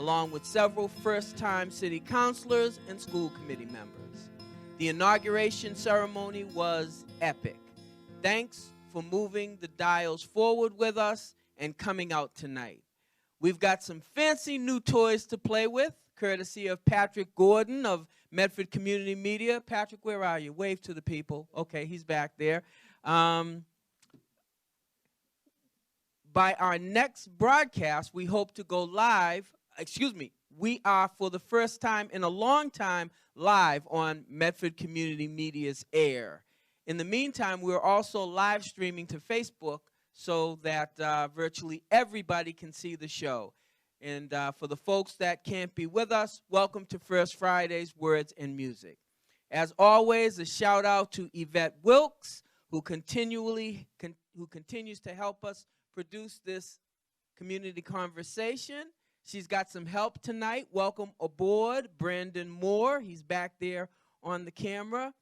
along with several first-time city councilors and school committee members. The inauguration ceremony was epic. Thanks for moving the dials forward with us and coming out tonight. We've got some fancy new toys to play with, courtesy of Patrick Gordon of Medford Community Media. Patrick, where are you? Wave to the people. Okay, he's back there. By our next broadcast, we hope to go live. We are for the first time in a long time live on Medford Community Media's air. In the meantime, we're also live streaming to Facebook so that virtually everybody can see the show. And for the folks that can't be with us, welcome to First Friday's Words and Music. As always, a shout out to Yvette Wilkes, who continues to help us produce this community conversation. She's got some help tonight. Welcome aboard, Brandon Moore. He's back there on the camera.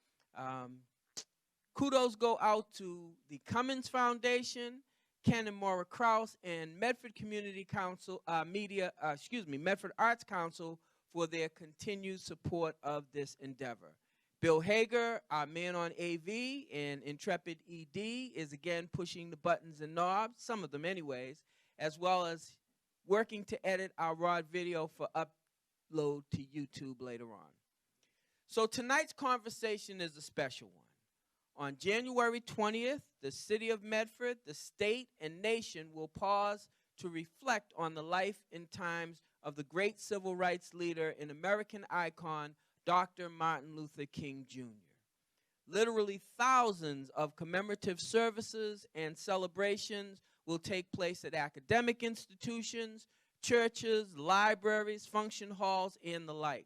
Kudos go out to the Cummins Foundation, Ken and Maura Krause, and Medford Community Council, Medford Arts Council for their continued support of this endeavor. Bill Hager, our man on AV, and Intrepid ED is again pushing the buttons and knobs, some of them anyways, as well as working to edit our raw video for upload to YouTube later on. So tonight's conversation is a special one. On January 20th, the city of Medford, the state, and nation will pause to reflect on the life and times of the great civil rights leader and American icon, Dr. Martin Luther King Jr. Literally thousands of commemorative services and celebrations will take place at academic institutions, churches, libraries, function halls, and the like.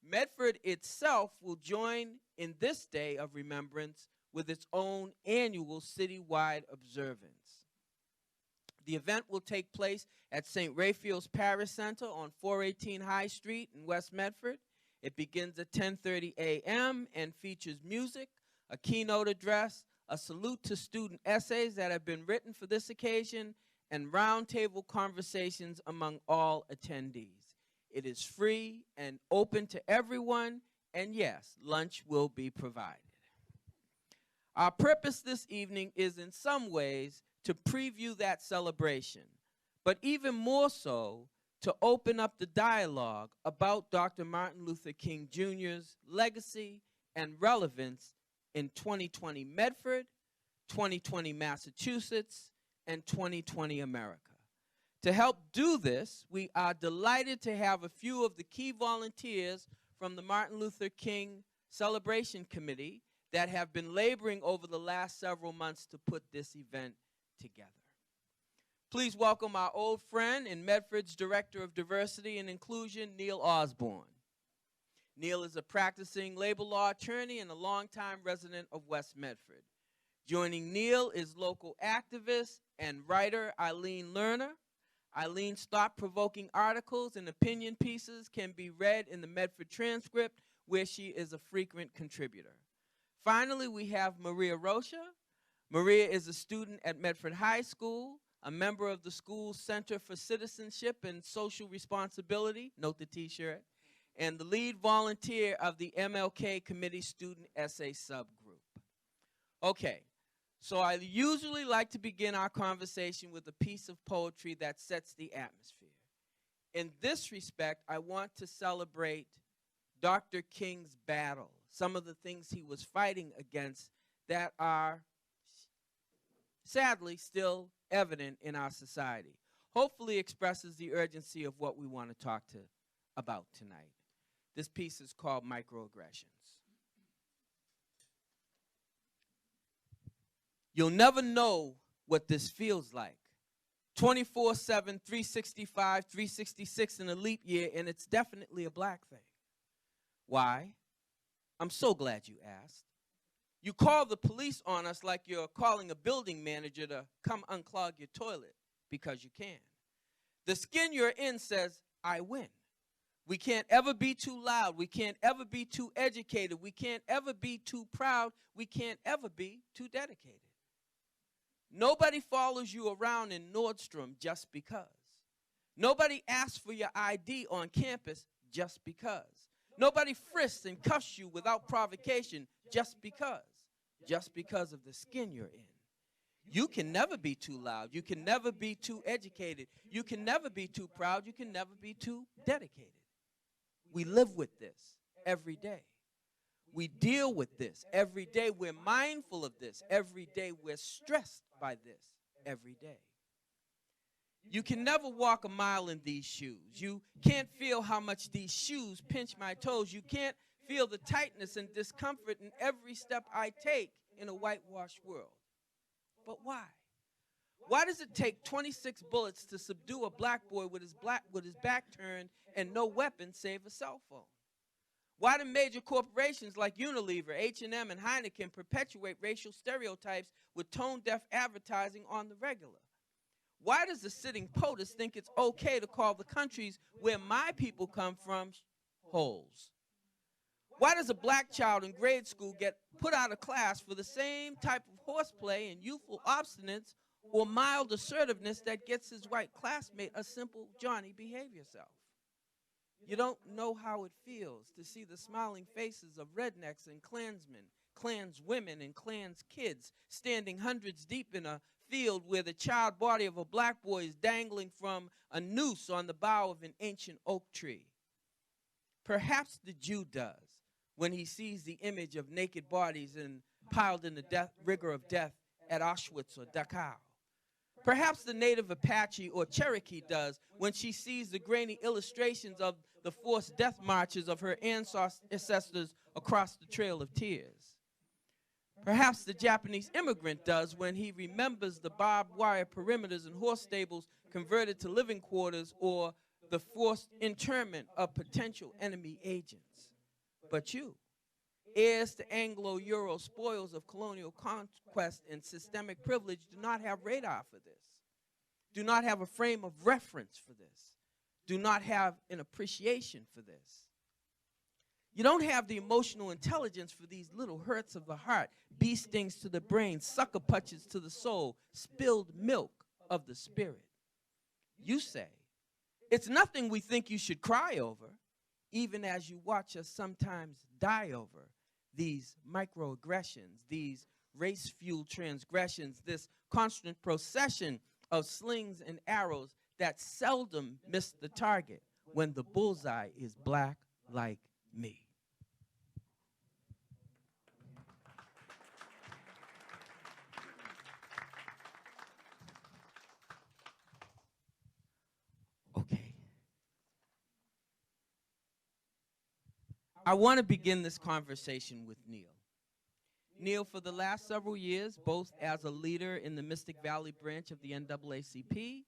Medford itself will join in this day of remembrance with its own annual citywide observance. The event will take place at St. Raphael's Parish Center on 418 High Street in West Medford. It begins at 10:30 a.m. and features music, a keynote address, a salute to student essays that have been written for this occasion, and roundtable conversations among all attendees. It is free and open to everyone, and yes, lunch will be provided. Our purpose this evening is in some ways to preview that celebration, but even more so to open up the dialogue about Dr. Martin Luther King Jr.'s legacy and relevance in 2020 Medford, 2020 Massachusetts, and 2020 America. To help do this, we are delighted to have a few of the key volunteers from the Martin Luther King Celebration Committee that have been laboring over the last several months to put this event together. Please welcome our old friend and Medford's Director of Diversity and Inclusion, Neil Osborne. Neil is a practicing labor law attorney and a longtime resident of West Medford. Joining Neil is local activist and writer Eileen Lerner. Eileen's thought-provoking articles and opinion pieces can be read in the Medford Transcript, where she is a frequent contributor. Finally, we have Maria Rocha. Maria is a student at Medford High School, a member of the school's Center for Citizenship and Social Responsibility, note the t-shirt, and the lead volunteer of the MLK Committee Student Essay Subgroup. Okay, so I usually like to begin our conversation with a piece of poetry that sets the atmosphere. In this respect, I want to celebrate Dr. King's battle, some of the things he was fighting against that are sadly still evident in our society. Hopefully expresses the urgency of what we want to talk about tonight. This piece is called Microaggressions. You'll never know what this feels like. 24/7, 365, 366 in a leap year, and it's definitely a black thing. Why? I'm so glad you asked. You call the police on us like you're calling a building manager to come unclog your toilet because you can. The skin you're in says, I win. We can't ever be too loud. We can't ever be too educated. We can't ever be too proud. We can't ever be too dedicated. Nobody follows you around in Nordstrom just because. Nobody asks for your ID on campus just because. Nobody frisks and cuffs you without provocation just because of the skin you're in. You can never be too loud. You can never be too educated. You can never be too proud. You can never be too dedicated. We live with this every day. We deal with this every day. We're mindful of this every day. We're stressed by this every day. You can never walk a mile in these shoes. You can't feel how much these shoes pinch my toes. You can't feel the tightness and discomfort in every step I take in a whitewashed world. But why? Why does it take 26 bullets to subdue a black boy with his back turned and no weapon save a cell phone? Why do major corporations like Unilever, H&M, and Heineken perpetuate racial stereotypes with tone-deaf advertising on the regular? Why does the sitting POTUS think it's okay to call the countries where my people come from holes? Why does a black child in grade school get put out of class for the same type of horseplay and youthful obstinance or mild assertiveness that gets his white classmate a simple "Johnny, behave yourself"? You don't know how it feels to see the smiling faces of rednecks and Klansmen, Klanswomen, and Klans kids standing hundreds deep in a field where the child body of a black boy is dangling from a noose on the bough of an ancient oak tree. Perhaps the Jew does when he sees the image of naked bodies and piled in the rigor of death at Auschwitz or Dachau. Perhaps the native Apache or Cherokee does when she sees the grainy illustrations of the forced death marches of her ancestors across the Trail of Tears. Perhaps the Japanese immigrant does when he remembers the barbed wire perimeters and horse stables converted to living quarters or the forced internment of potential enemy agents. But you, heirs to Anglo-Euro spoils of colonial conquest and systemic privilege, do not have radar for this, do not have a frame of reference for this, do not have an appreciation for this. You don't have the emotional intelligence for these little hurts of the heart, bee stings to the brain, sucker punches to the soul, spilled milk of the spirit. You say, it's nothing we think you should cry over, even as you watch us sometimes die over these microaggressions, these race-fueled transgressions, this constant procession of slings and arrows that seldom miss the target when the bullseye is black like me. Okay. I want to begin this conversation with Neil. Neil, for the last several years, both as a leader in the Mystic Valley branch of the NAACP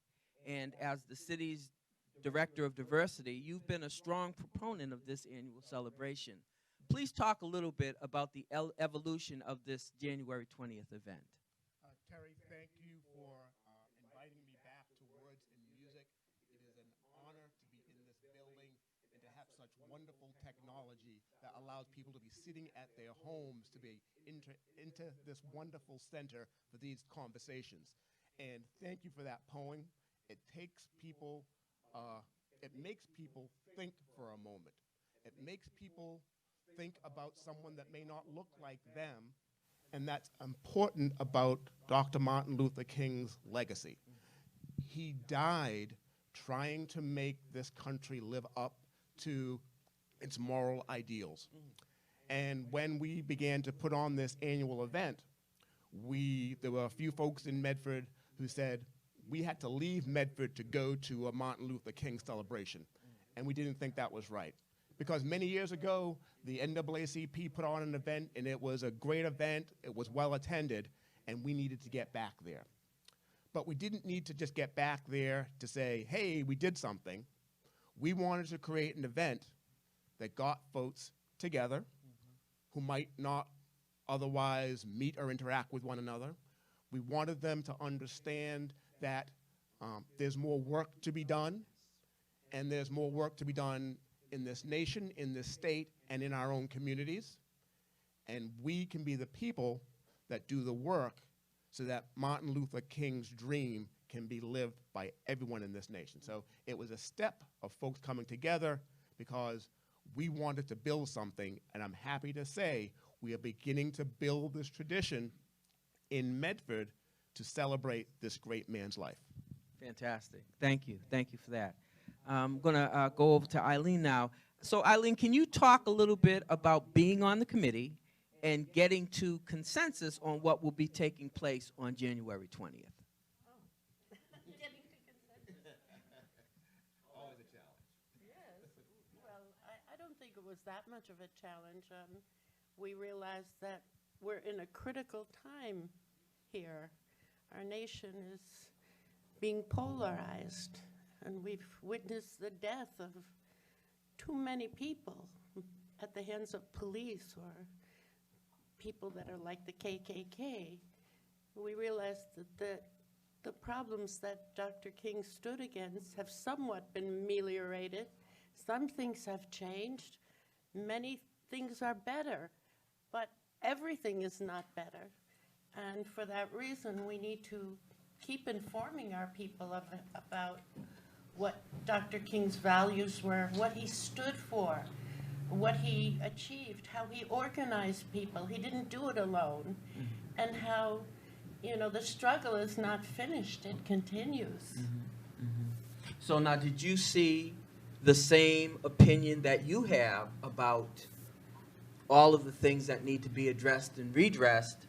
and as the city's director of diversity, you've been a strong proponent of this annual celebration. Please talk a little bit about the evolution of this January 20th event. Terry, thank you for inviting me back to Words and Music. It is an honor to be in this building and to have such wonderful technology that allows people to be sitting at their homes to be into this wonderful center for these conversations. And thank you for that poem. It takes people, it makes people think for a moment. It makes people think about someone that may not look like them, and that's important about Dr. Martin Luther King's legacy. He died trying to make this country live up to its moral ideals. And when we began to put on this annual event, there were a few folks in Medford who said, we had to leave Medford to go to a Martin Luther King celebration. And we didn't think that was right. Because many years ago, the NAACP put on an event, and it was a great event, it was well attended, and we needed to get back there. But we didn't need to just get back there to say, hey, we did something. We wanted to create an event that got folks together who might not otherwise meet or interact with one another. We wanted them to understand that there's more work to be done, and there's more work to be done in this nation, in this state, and in our own communities. And we can be the people that do the work so that Martin Luther King's dream can be lived by everyone in this nation. So it was a step of folks coming together because we wanted to build something, and I'm happy to say we are beginning to build this tradition in Medford to celebrate this great man's life. Fantastic. Thank you. Thank you for that. I'm going to go over to Eileen now. So, Eileen, can you talk a little bit about being on the committee and getting to consensus on what will be taking place on January 20th? Getting to consensus. Always a challenge. Yes. Well, I don't think it was that much of a challenge. We realized that we're in a critical time here. Our nation is being polarized, and we've witnessed the death of too many people at the hands of police or people that are like the KKK. We realized that the problems that Dr. King stood against have somewhat been ameliorated. Some things have changed. Many things are better, but everything is not better. And for that reason, we need to keep informing our people about what Dr. King's values were, what he stood for, what he achieved, how he organized people. He didn't do it alone. And how, you know, the struggle is not finished. It continues. So now, did you see the same opinion that you have about all of the things that need to be addressed and redressed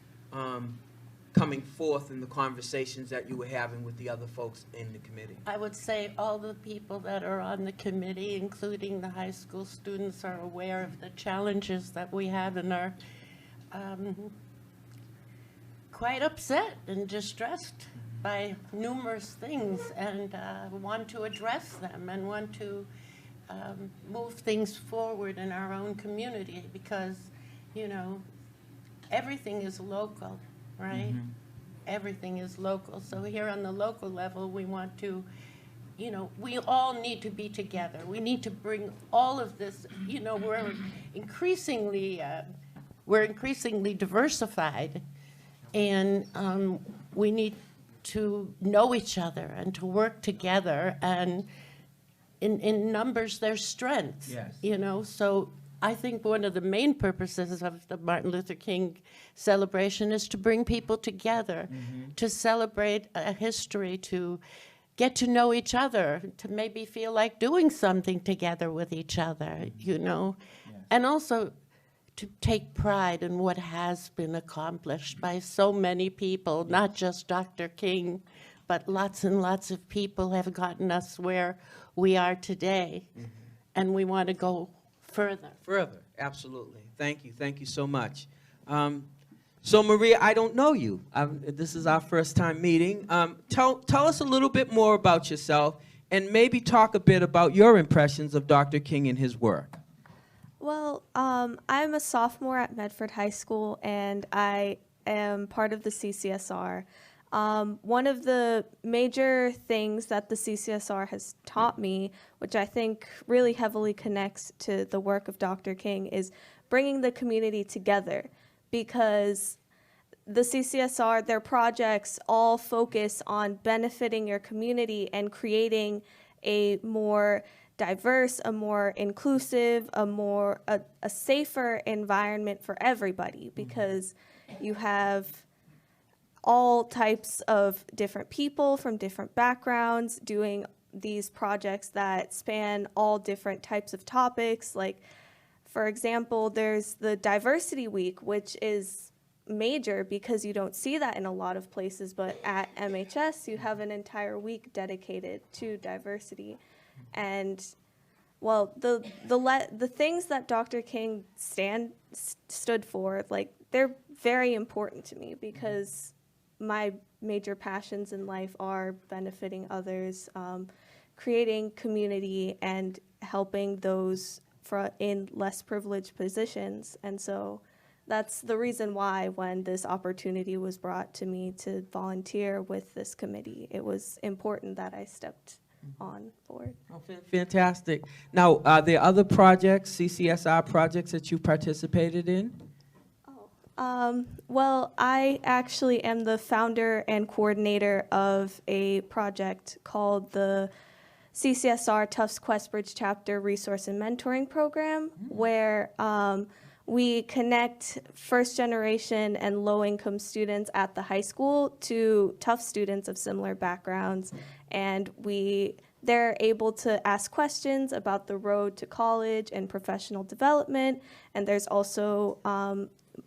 coming forth in the conversations that you were having with the other folks in the committee? I would say all the people that are on the committee, including the high school students, are aware of the challenges that we have and are quite upset and distressed by numerous things, and want to address them and want to move things forward in our own community, because, you know, everything is local, right? Everything is local. So here on the local level, we want to, you know, we all need to be together. We need to bring all of this, you know, we're increasingly diversified, and we need to know each other and to work together, and in numbers there's strength. Yes. You know, so I think one of the main purposes of the Martin Luther King celebration is to bring people together, to celebrate a history, to get to know each other, to maybe feel like doing something together with each other, you know, and also to take pride in what has been accomplished by so many people, not just Dr. King, but lots and lots of people have gotten us where we are today, and we want to go further. Further, absolutely. Thank you. Thank you so much. So, Maria, I don't know you. This is our first time meeting. Tell us a little bit more about yourself, and maybe talk a bit about your impressions of Dr. King and his work. Well, I'm a sophomore at Medford High School, and I am part of the CCSR. One of the major things that the CCSR has taught me, which I think really heavily connects to the work of Dr. King, is bringing the community together, because the CCSR, their projects all focus on benefiting your community and creating a more diverse, a more inclusive, a safer environment for everybody, because you have all types of different people from different backgrounds doing these projects that span all different types of topics. Like, for example, there's the Diversity Week, which is major because you don't see that in a lot of places, but at MHS you have an entire week dedicated to diversity. And well, the things that Dr. King stood for, like, they're very important to me, because my major passions in life are benefiting others, creating community, and helping those in less privileged positions. And so that's the reason why, when this opportunity was brought to me to volunteer with this committee, it was important that I stepped on board. Oh, fantastic. Now, are there other projects, CCSR projects, that you participated in? Oh, Well, I actually am the founder and coordinator of a project called the CCSR Tufts Questbridge Chapter Resource and Mentoring Program, where we connect first generation and low income students at the high school to Tufts students of similar backgrounds. And they're able to ask questions about the road to college and professional development. And there's also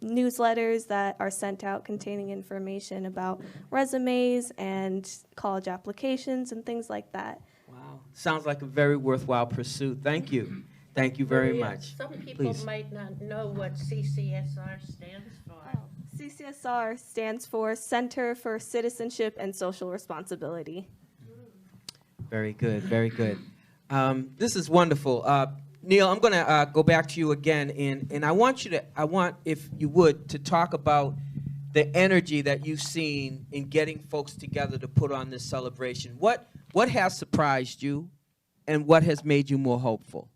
newsletters that are sent out containing information about resumes and college applications and things like that. Wow. Sounds like a very worthwhile pursuit. Thank you. Thank you very Maria, much. Some people Please. might not know what CCSR stands for. CCSR stands for Center for Citizenship and Social Responsibility. Very good, very good. This is wonderful. Neil, I'm going to go back to you again, and I want, if you would, to talk about the energy that you've seen in getting folks together to put on this celebration. What has surprised you, and what has made you more hopeful?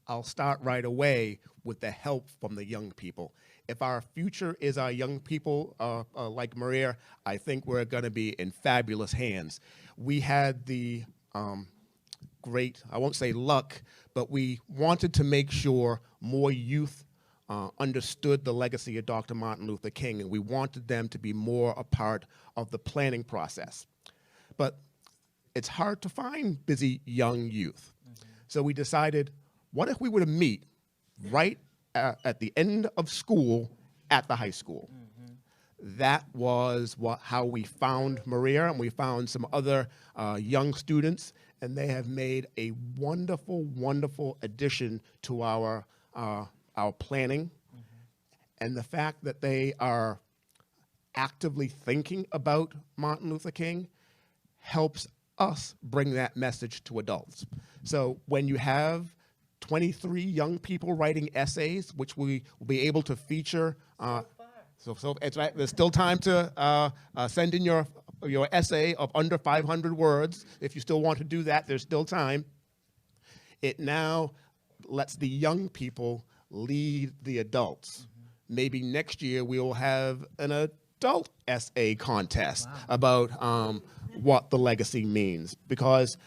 I'll start right away with the help from the young people. If our future is our young people, like Maria, I think we're going to be in fabulous hands. We had the great, I won't say luck, but we wanted to make sure more youth understood the legacy of Dr. Martin Luther King, and we wanted them to be more a part of the planning process. But it's hard to find busy young youth. So we decided, what if we were to meet right at the end of school at the high school? That was how we found Maria, and we found some other young students, and they have made a wonderful, wonderful addition to our planning. And the fact that they are actively thinking about Martin Luther King helps us bring that message to adults. So when you have 23 young people writing essays, which we will be able to feature. So it's right. There's still time to send in your essay of under 500 words. If you still want to do that, there's still time. It now lets the young people lead the adults. Maybe next year we will have an adult essay contest about what the legacy means, because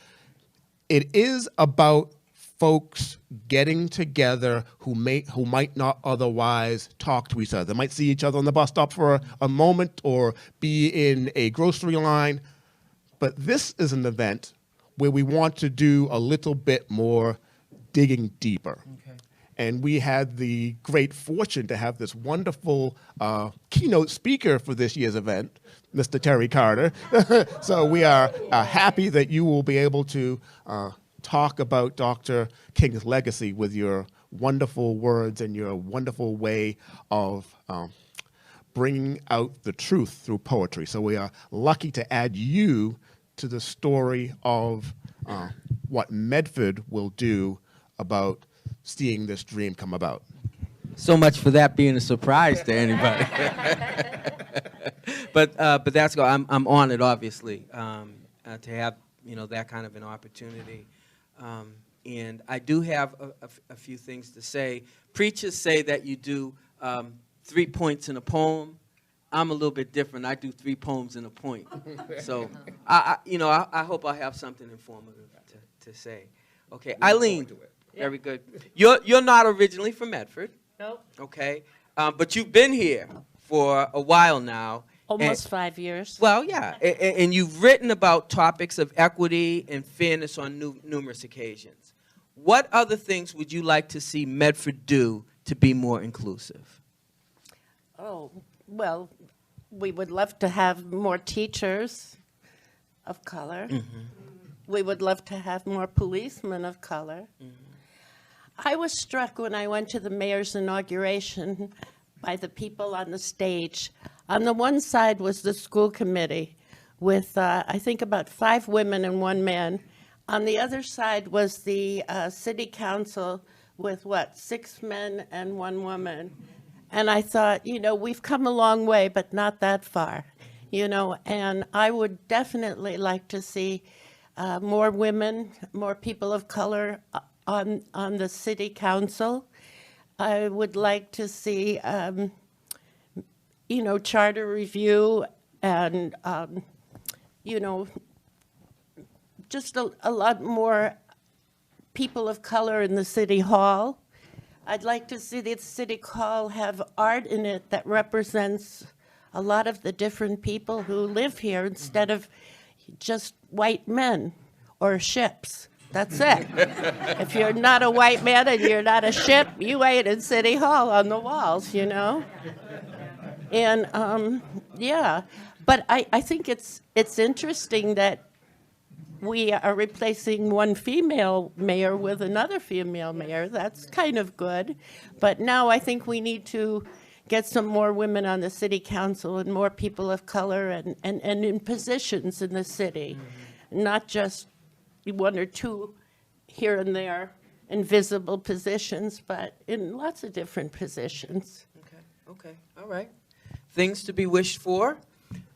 it is about folks getting together who might not otherwise talk to each other. They might see each other on the bus stop for a moment or be in a grocery line. But this is an event where we want to do a little bit more digging deeper. Okay. And we had the great fortune to have this wonderful keynote speaker for this year's event, Mr. Terry Carter. So we are happy that you will be able to talk about Dr. King's legacy with your wonderful words and your wonderful way of bringing out the truth through poetry. So we are lucky to add you to the story of what Medford will do about seeing this dream come about. So much for that being a surprise to anybody. But that's good. I'm honored, obviously, to have that kind of an opportunity. And I do have a few things to say. Preachers say that you do 3 points in a poem. I'm a little bit different. I do 3 poems in a point. So I hope I have something informative to say. Okay, Eileen. Very good. You're not originally from Medford. Nope. Okay, but you've been here for a while now. Almost 5 years. Well, yeah, and you've written about topics of equity and fairness on numerous occasions. What other things would you like to see Medford do to be more inclusive? Oh, well, we would love to have more teachers of color. Mm-hmm. We would love to have more policemen of color. Mm-hmm. I was struck when I went to the mayor's inauguration by the people on the stage. On the one side was the school committee with, I think, about 5 women and 1 man. On the other side was the city council with, 6 men and 1 woman. And I thought, we've come a long way, but not that far, and I would definitely like to see more women, more people of color on the city council. I would like to see you know, charter review and, you know, just a lot more people of color in the city hall. I'd like to see the city hall have art in it that represents a lot of the different people who live here instead of just white men or ships. That's it. If you're not a white man and you're not a ship, you ain't in City Hall on the walls, you know? And, yeah. But I think it's interesting that we are replacing one female mayor with another female mayor. That's kind of good. But now I think we need to get some more women on the city council and more people of color and in positions in the city, not just one or two here and there in visible positions, but in lots of different positions. Okay, all right. Things to be wished for.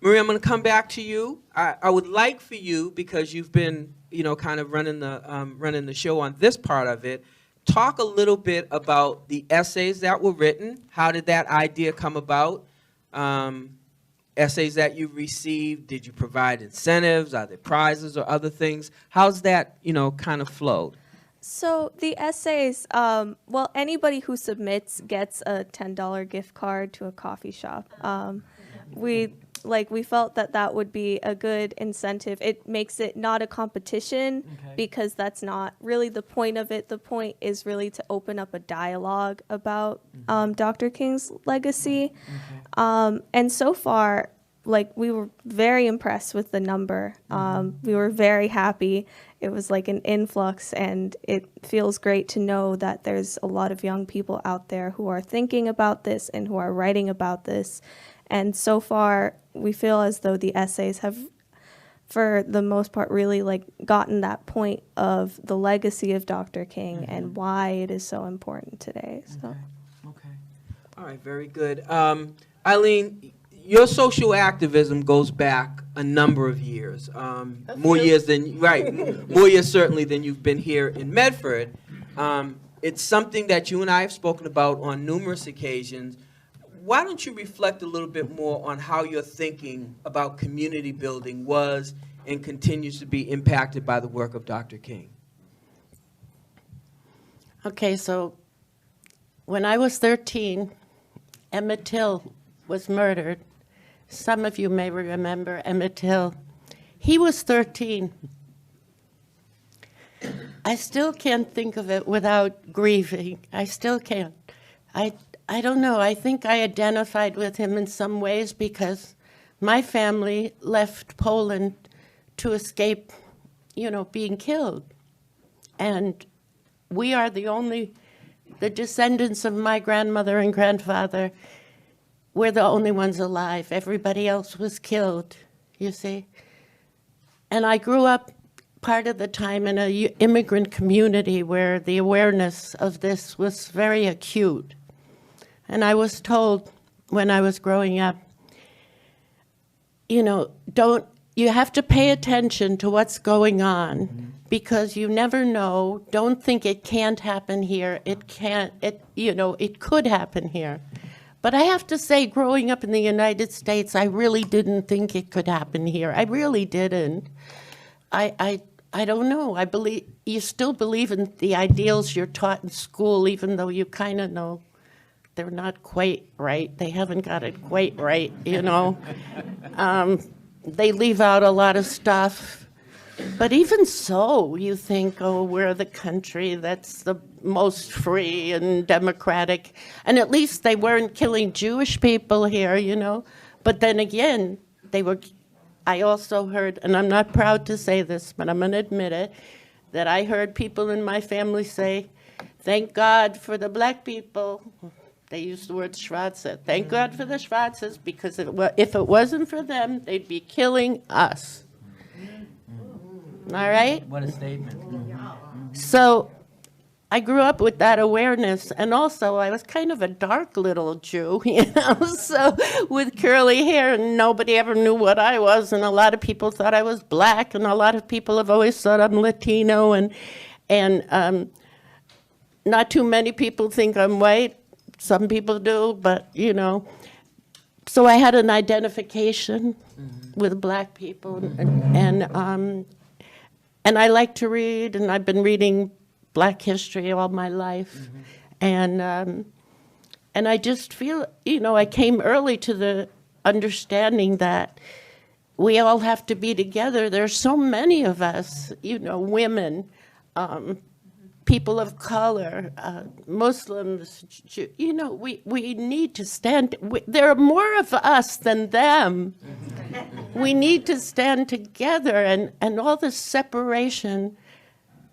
Maria, I'm going to come back to you. I would like for you, because you've been, you know, kind of running the show on this part of it, talk a little bit about the essays that were written. How did that idea come about? Essays that you received, did you provide incentives? Are there prizes or other things? How's that, you know, kind of flowed? So the essays, well, anybody who submits gets a $10 gift card to a coffee shop. We felt that would be a good incentive. It makes it not a competition, because that's not really the point of it. The point is really to open up a dialogue about Dr. King's legacy. And so far, we were very impressed with the number. We were very happy. It was like an influx, and it feels great to know that there's a lot of young people out there who are thinking about this and who are writing about this. And so far, we feel as though the essays have, for the most part, really gotten that point of the legacy of Dr. King and why it is so important today. So. Okay. All right, very good. Eileen, your social activism goes back a number of years, more years certainly than you've been here in Medford. It's something that you and I have spoken about on numerous occasions. Why don't you reflect a little bit more on how your thinking about community building was and continues to be impacted by the work of Dr. King? Okay, so when I was 13, Emmett Till was murdered. Some of you may remember Emmett Till. He was 13. I still can't think of it without grieving. I still can't. I don't know. I think I identified with him in some ways because my family left Poland to escape, you know, being killed. And we are the descendants of my grandmother and grandfather. We're the only ones alive. Everybody else was killed, you see. And I grew up part of the time in an immigrant community where the awareness of this was very acute. And I was told when I was growing up, you know, you have to pay attention to what's going on because you never know. Don't think it can't happen here. It could happen here. But I have to say, growing up in the United States, I really didn't think it could happen here. I really didn't. I don't know. I believe you still believe in the ideals you're taught in school, even though you kind of know they're not quite right. They haven't got it quite right, you know. They leave out a lot of stuff. But even so, you think, oh, we're the country that's the most free and democratic. And at least they weren't killing Jewish people here, you know. But then again, I also heard, and I'm not proud to say this, but I'm going to admit it, that I heard people in my family say, thank God for the black people. They used the word Schwarze. Thank God for the Schwarzes, because if it wasn't for them, they'd be killing us. All right? What a statement. So I grew up with that awareness, and also I was kind of a dark little Jew, you know, so with curly hair, and nobody ever knew what I was, and a lot of people thought I was black, and a lot of people have always thought I'm Latino, and not too many people think I'm white. Some people do, but, you know. so I had an identification with Black people, and I like to read, and I've been reading Black history all my life, and I just feel, you know, I came early to the understanding that we all have to be together. There's so many of us, you know, women, people of color, Muslims, you know, we need to stand, there are more of us than them. We need to stand together, and all this separation,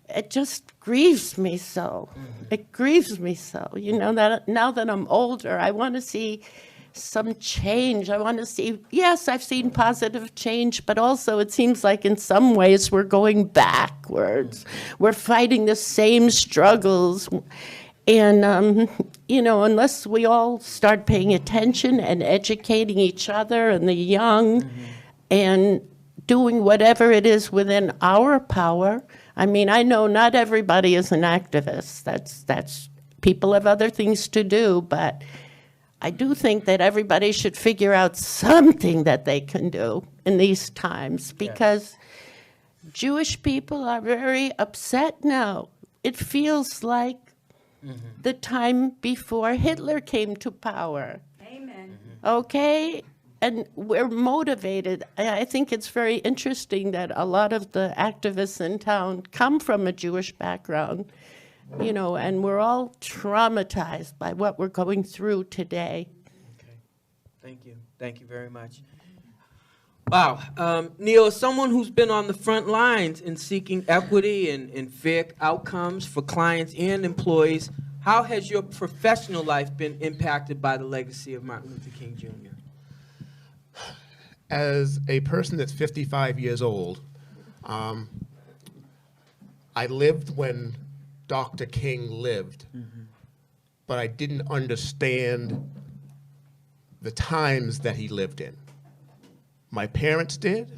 it just grieves me so. It grieves me so, you know, that now that I'm older, I want to see some change. I want to see, yes, I've seen positive change, but also it seems like in some ways we're going backwards. We're fighting the same struggles. And, you know, unless we all start paying attention and educating each other and the young and doing whatever it is within our power. I mean, I know not everybody is an activist. That's people have other things to do, but I do think that everybody should figure out something that they can do in these times, because Jewish people are very upset now. It feels like the time before Hitler came to power. Amen. Okay? And we're motivated. I think it's very interesting that a lot of the activists in town come from a Jewish background, you know, and we're all traumatized by what we're going through today. Okay. Thank you. Thank you very much. Wow. Neil, as someone who's been on the front lines in seeking equity and fair outcomes for clients and employees, how has your professional life been impacted by the legacy of Martin Luther King Jr.? As a person that's 55 years old, I lived when Dr. King lived, but I didn't understand the times that he lived in. My parents did,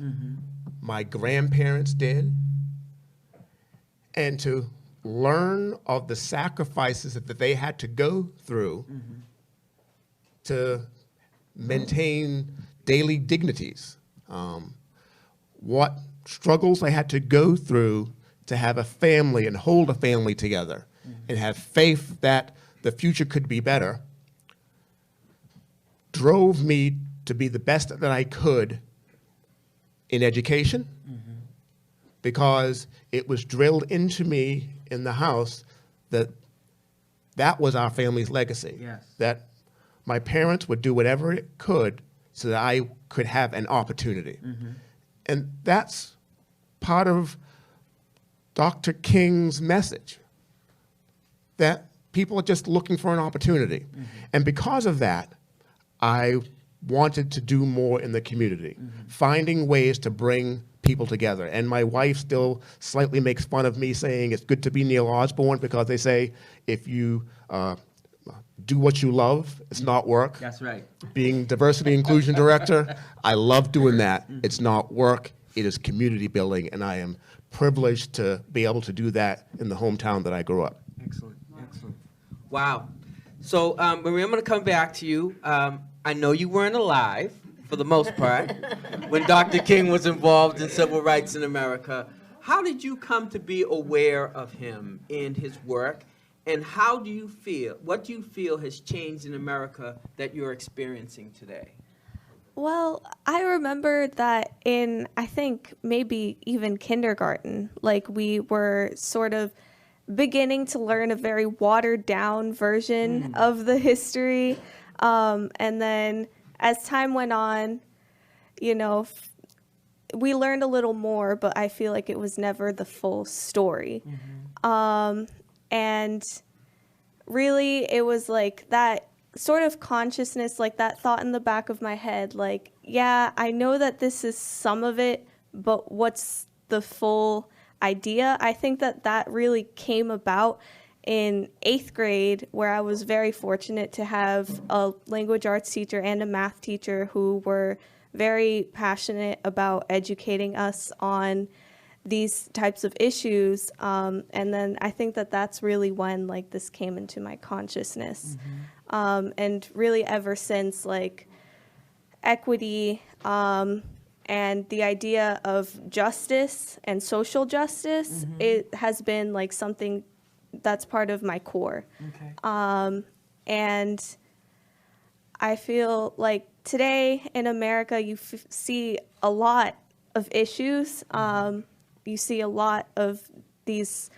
my grandparents did, and to learn of the sacrifices that they had to go through to maintain daily dignities, what struggles they had to go through to have a family and hold a family together and have faith that the future could be better, drove me to be the best that I could in education, because it was drilled into me in the house that that was our family's legacy. Yes. That my parents would do whatever it could so that I could have an opportunity. And that's part of Dr. King's message, that people are just looking for an opportunity. And because of that, I wanted to do more in the community, finding ways to bring people together. And my wife still slightly makes fun of me saying it's good to be Neil Osborne, because they say if you do what you love, it's not work. That's right. Being diversity inclusion director, I love doing that. It's not work, it is community building, and I am privileged to be able to do that in the hometown that I grew up. Excellent, excellent. Wow. So, Marie, I'm going to come back to you. I know you weren't alive, for the most part, when Dr. King was involved in civil rights in America. How did you come to be aware of him and his work? And how do you feel, what do you feel has changed in America that you're experiencing today? Well, I remember that in, I think, maybe even kindergarten, like we were sort of beginning to learn a very watered down version of the history. And then as time went on, you know, we learned a little more, but I feel like it was never the full story. And really, it was like that sort of consciousness, like that thought in the back of my head, like, yeah, I know that this is some of it, but what's the full idea? I think that that really came about in 8th grade, where I was very fortunate to have a language arts teacher and a math teacher who were very passionate about educating us on these types of issues. And then I think that that's really when like this came into my consciousness. And really ever since, like, equity, and the idea of justice and social justice, it has been like something that's part of my core. Okay. And I feel like today in America, you see a lot of issues. You see a lot of these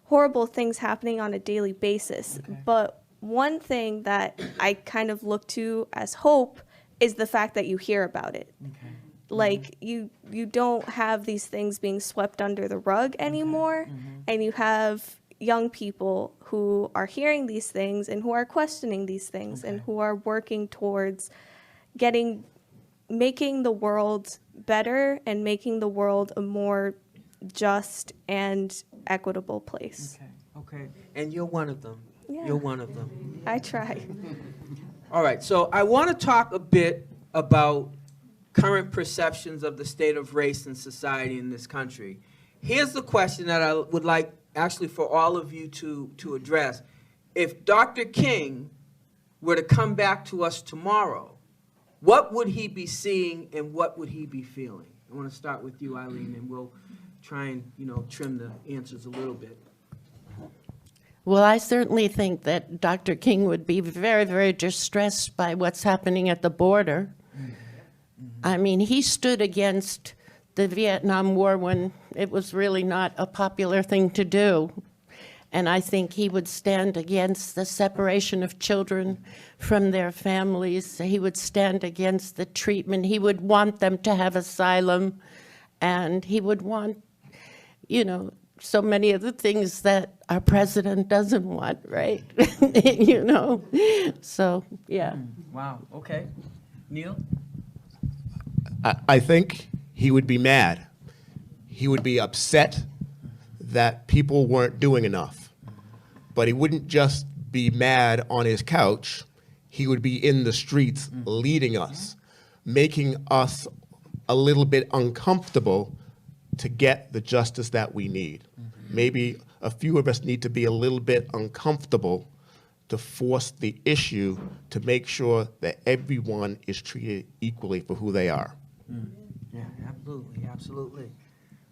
horrible things happening on a daily basis. Okay. But one thing that I kind of look to as hope is the fact that you hear about it. Okay. Like you don't have these things being swept under the rug anymore, and you have young people who are hearing these things and who are questioning these things and Okay. who are working towards making the world better and making the world a more just and equitable place. Okay. Okay. And you're one of them. Yeah. You're one of them. I try. All right. So I want to talk a bit about current perceptions of the state of race and society in this country. Here's the question that I would like actually for all of you to address. If Dr. King were to come back to us tomorrow, what would he be seeing and what would he be feeling? I want to start with you, Eileen, and we'll try and, trim the answers a little bit. Well, I certainly think that Dr. King would be very, very distressed by what's happening at the border. I mean, he stood against the Vietnam War when it was really not a popular thing to do. And I think he would stand against the separation of children from their families. He would stand against the treatment. He would want them to have asylum. And he would want, so many of the things that our president doesn't want, right? So, yeah. Wow. Okay. Neil? I think he would be mad. He would be upset that people weren't doing enough. But he wouldn't just be mad on his couch. He would be in the streets leading us, making us a little bit uncomfortable to get the justice that we need. Maybe a few of us need to be a little bit uncomfortable to force the issue to make sure that everyone is treated equally for who they are. Yeah, absolutely, absolutely.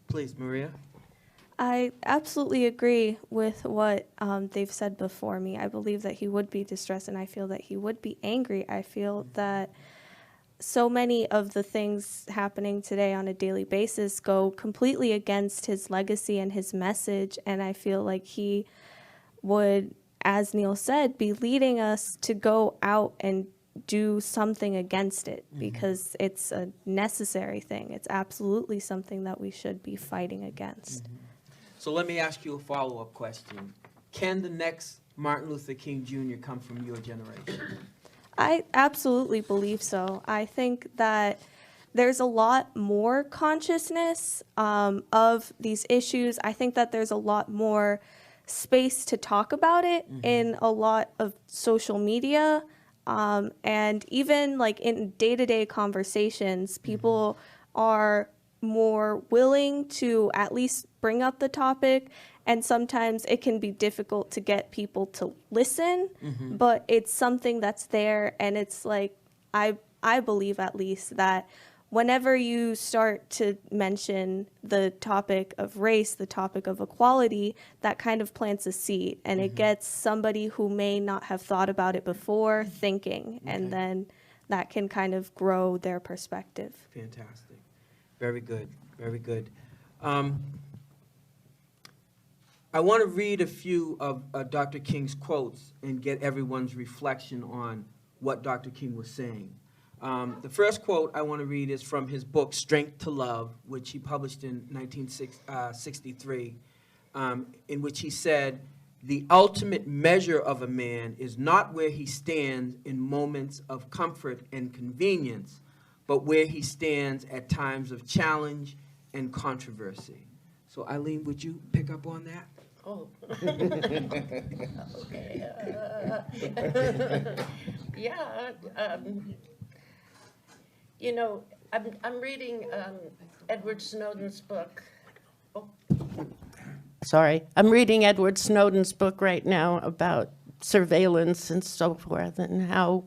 Please, Maria. I absolutely agree with what they've said before me. I believe that he would be distressed, and I feel that he would be angry. I feel that so many of the things happening today on a daily basis go completely against his legacy and his message, and I feel like he would, as Neil said, be leading us to go out and do something against it because it's a necessary thing. It's absolutely something that we should be fighting against. So let me ask you a follow-up question. Can the next Martin Luther King Jr. come from your generation? I absolutely believe so. I think that there's a lot more consciousness of these issues. I think that there's a lot more space to talk about it in a lot of social media. And even like in day-to-day conversations, people are more willing to at least bring up the topic, and sometimes it can be difficult to get people to listen, but it's something that's there, and it's like, I believe at least that whenever you start to mention the topic of race, the topic of equality, that kind of plants a seed, and it gets somebody who may not have thought about it before thinking, and then that can kind of grow their perspective. Fantastic. Very good. Very good. I want to read a few of Dr. King's quotes and get everyone's reflection on what Dr. King was saying. The first quote I want to read is from his book, Strength to Love, which he published in 1963, in which he said, "The ultimate measure of a man is not where he stands in moments of comfort and convenience, but where he stands at times of challenge and controversy." So, Eileen, would you pick up on that? Oh. Okay. Yeah. I'm reading Edward Snowden's book. Oh. Sorry. I'm reading Edward Snowden's book right now about surveillance and so forth, and how,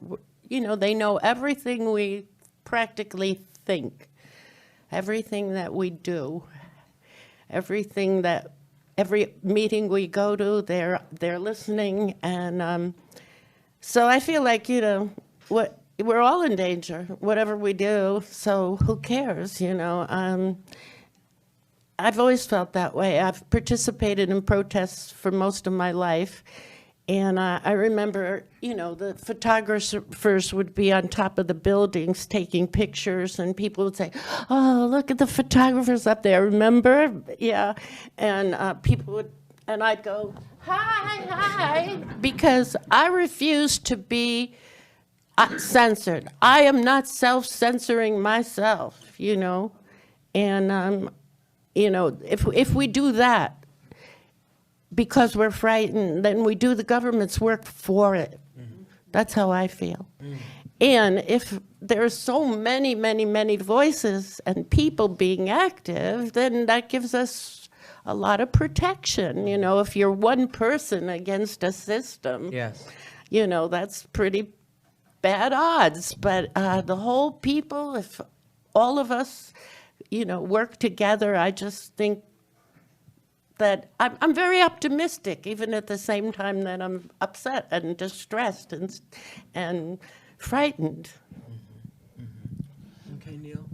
they know everything we practically think. Everything that we do, every meeting we go to, they're listening, and so I feel like, you know, we're all in danger, whatever we do, so who cares, you know? I've always felt that way. I've participated in protests for most of my life, and I remember, you know, the photographers would be on top of the buildings taking pictures, and people would say, "Oh, look at the photographers up there, remember?" Yeah, and people would, and I'd go, "Hi, hi," because I refuse to be censored. I am not self-censoring myself, you know, and you know, if we do that because we're frightened, then we do the government's work for it. Mm-hmm. That's how I feel. Mm-hmm. And if there's so many, many, many voices and people being active, then that gives us a lot of protection. You know, if you're one person against a system, yes, you know, that's pretty bad odds. But the whole people, if all of us, you know, work together, I just think that I'm very optimistic, even at the same time that I'm upset and distressed and frightened. Mm-hmm. Mm-hmm. Okay, Neil,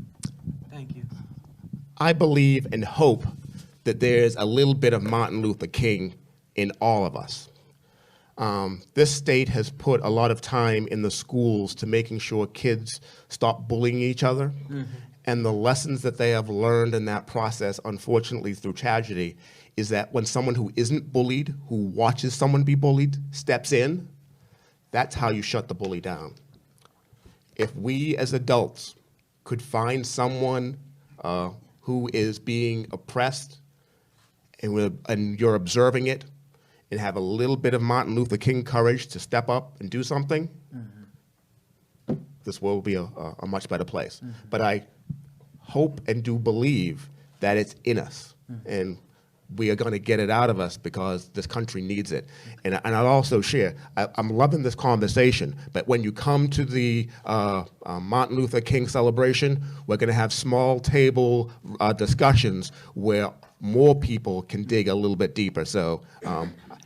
thank you. I believe and hope that there's a little bit of Martin Luther King in all of us. This state has put a lot of time in the schools to making sure kids stop bullying each other. Mm-hmm. And the lessons that they have learned in that process, unfortunately through tragedy, is that when someone who isn't bullied, who watches someone be bullied, steps in, that's how you shut the bully down. If we as adults could find someone who is being oppressed and you're observing it, and have a little bit of Martin Luther King courage to step up and do something, mm-hmm. this world will be a much better place. Mm-hmm. But I hope and do believe that it's in us, mm-hmm. and we are going to get it out of us because this country needs it. And I'll also share, I'm loving this conversation, but when you come to the Martin Luther King celebration, we're going to have small table discussions where more people can dig a little bit deeper. So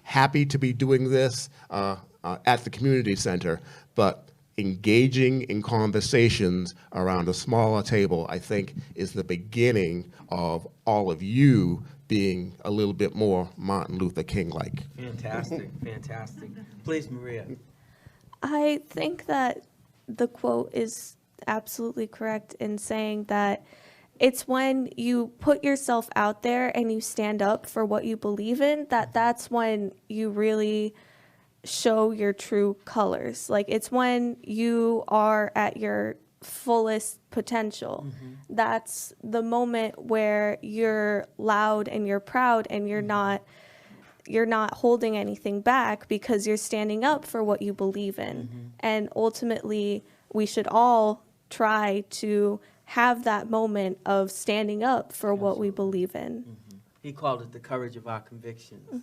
happy to be doing this at the community center, but engaging in conversations around a smaller table, I think, is the beginning of all of you being a little bit more Martin Luther King-like. Fantastic, fantastic. Please, Maria. I think that the quote is absolutely correct in saying that it's when you put yourself out there and you stand up for what you believe in, that's when you really show your true colors. Like, it's when you are at your fullest potential. Mm-hmm. That's the moment where you're loud and you're proud and you're not holding anything back because you're standing up for what you believe in. Mm-hmm. And ultimately, we should all try to have that moment of standing up for Absolutely. What we believe in. Mm-hmm. He called it the courage of our convictions. Mm-hmm.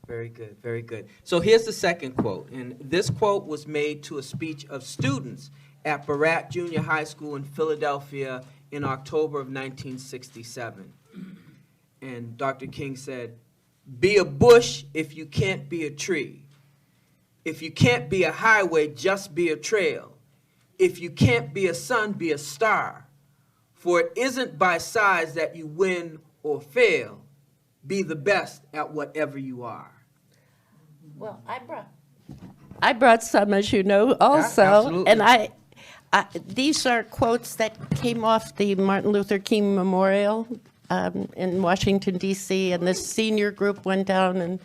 Very good, very good. So here's the second quote, and this quote was made to a speech of students at Barat Junior High School in Philadelphia in October of 1967. And Dr. King said, "Be a bush if you can't be a tree. If you can't be a highway, just be a trail. If you can't be a sun, be a star. For it isn't by size that you win or fail. Be the best at whatever you are." Well, I brought some, as you know, also. Yeah, and these are quotes that came off the Martin Luther King Memorial in Washington, D.C., and this senior group went down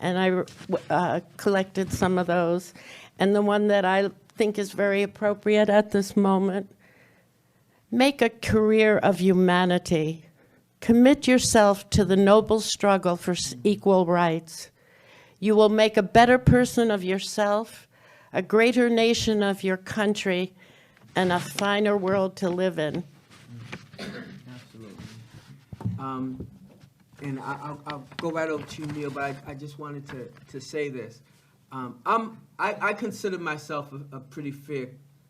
and I collected some of those. And the one that I think is very appropriate at this moment: make a career of humanity. Commit yourself to the noble struggle for equal rights. You will make a better person of yourself, a greater nation of your country, and a finer world to live in. Absolutely. And I'll go right over to you, Neil, but I just wanted to say this. I consider myself a pretty fair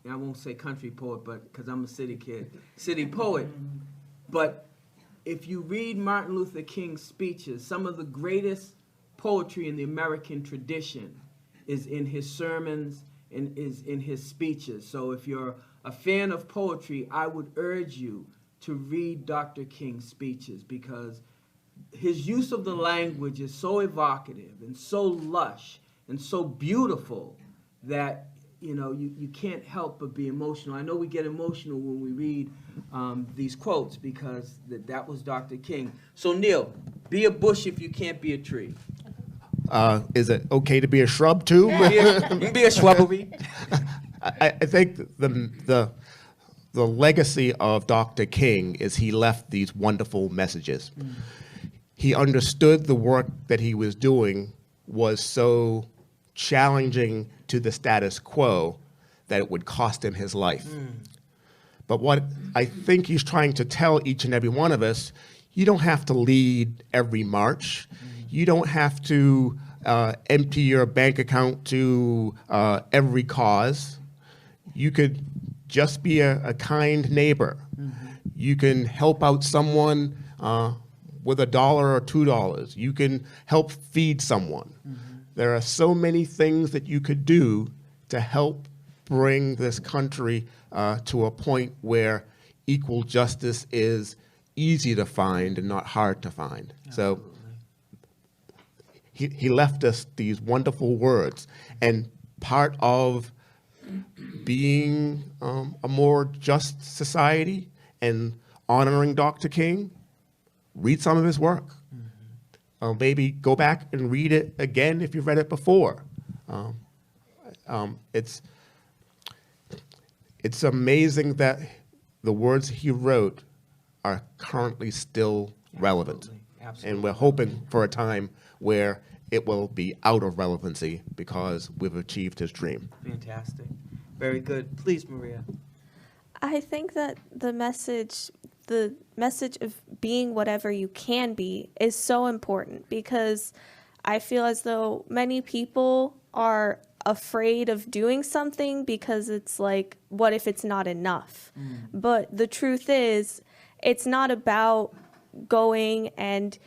I won't say country poet, but because I'm a city kid, city poet. But if you read Martin Luther King's speeches, some of the greatest poetry in the American tradition is in his sermons and is in his speeches. So if you're a fan of poetry, I would urge you to read Dr. King's speeches, because his use of the language is so evocative and so lush and so beautiful that you can't help but be emotional. I know we get emotional when we read these quotes, because that was Dr. King. So Neil, be a bush if you can't be a tree. Is it okay to be a shrub too? You can be a shrubbery. I think the legacy of Dr. King is he left these wonderful messages. He understood the work that he was doing was so challenging to the status quo that it would cost him his life. But what I think he's trying to tell each and every one of us, you don't have to lead every march. You don't have to empty your bank account to every cause. You could just be a kind neighbor. You can help out someone with $1 or $2. You can help feed someone. There are so many things that you could do to help bring this country to a point where equal justice is easy to find and not hard to find. Absolutely. So he left us these wonderful words. And part of being a more just society and honoring Dr. King, read some of his work. Maybe go back and read it again if you've read it before. It's amazing that the words he wrote are currently still relevant. Absolutely. And we're hoping for a time where it will be out of relevancy because we've achieved his dream. Fantastic. Very good. Please, Maria. I think that the message of being whatever you can be is so important, because I feel as though many people are afraid of doing something because it's like, what if it's not enough? But the truth is, it's not about going and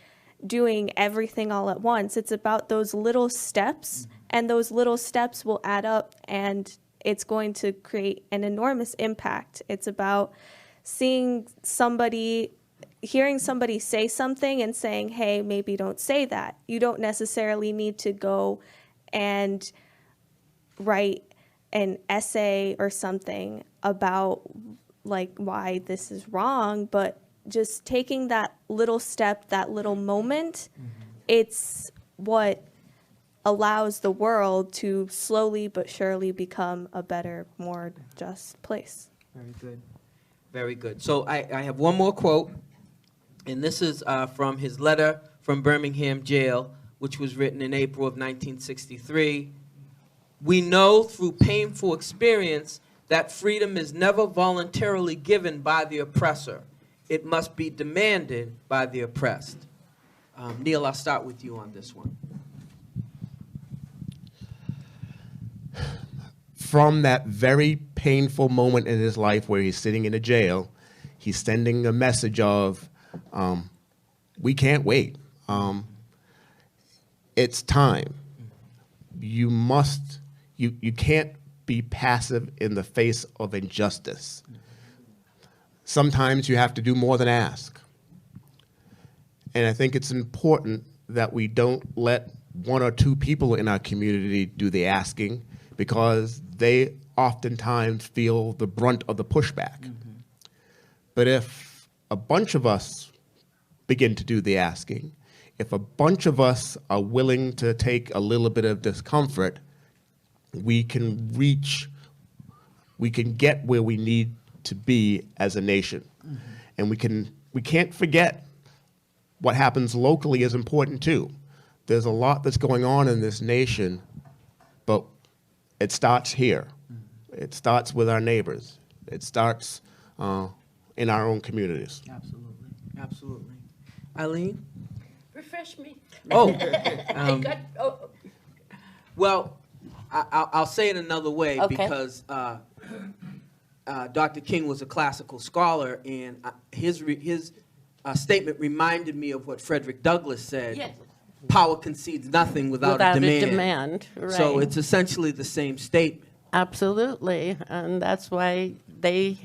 doing everything all at once. It's about those little steps, and those little steps will add up, and it's going to create an enormous impact. It's about hearing somebody say something and saying, hey, maybe don't say that. You don't necessarily need to go and write an essay or something about like why this is wrong, but just taking that little step, that little moment, it's what allows the world to slowly but surely become a better, more just place. Very good. Very good. So I have one more quote, and this is from his letter from Birmingham jail, which was written in April of 1963. We know through painful experience that freedom is never voluntarily given by the oppressor. It must be demanded by the oppressed. Neil, I'll start with you on this one. From that very painful moment in his life where he's sitting in a jail, he's sending a message of, we can't wait. It's time. You can't be passive in the face of injustice. Sometimes you have to do more than ask. And I think it's important that we don't let one or two people in our community do the asking, because they oftentimes feel the brunt of the pushback. But if a bunch of us begin to do the asking, if a bunch of us are willing to take a little bit of discomfort, we can get where we need to be as a nation. And we can't forget what happens locally is important too. There's a lot that's going on in this nation, but it starts here. It starts with our neighbors. It starts in our own communities. Absolutely. Absolutely. Eileen? Refresh me. Oh. Oh. Well, I'll say it another way, Okay. because Dr. King was a classical scholar, and his statement reminded me of what Frederick Douglass said. Yes. Power concedes nothing without a demand. Right. So it's essentially the same statement. Absolutely, and that's why they,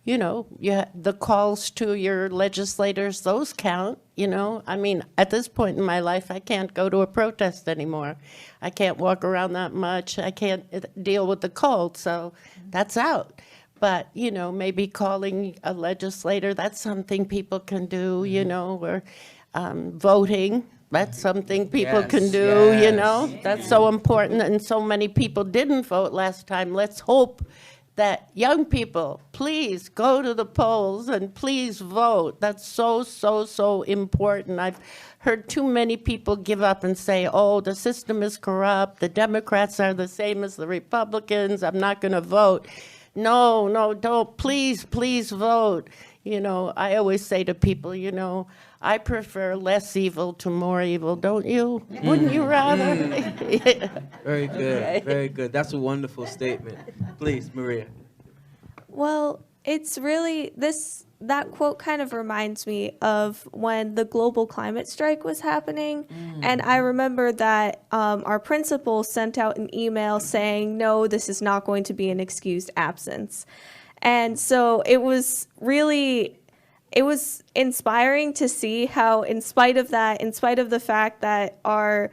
the calls to your legislators, those count, I mean, at this point in my life, I can't go to a protest anymore. I can't walk around that much. I can't deal with the cold, so that's out. But, maybe calling a legislator, that's something people can do, or voting. That's something people can do, That's so important, and so many people didn't vote last time. Let's hope that young people, please go to the polls and please vote. That's so, so, so important. I've heard too many people give up and say, oh, the system is corrupt, the Democrats are the same as the Republicans, I'm not going to vote. No, don't, please, please vote. I always say to people, I prefer less evil to more evil, don't you? Wouldn't you rather? Very good, very good. That's a wonderful statement. Please, Maria. Well, it's really that quote kind of reminds me of when the global climate strike was happening. And I remember that our principal sent out an email saying, no, this is not going to be an excused absence. And so it was inspiring to see how, in spite of the fact that our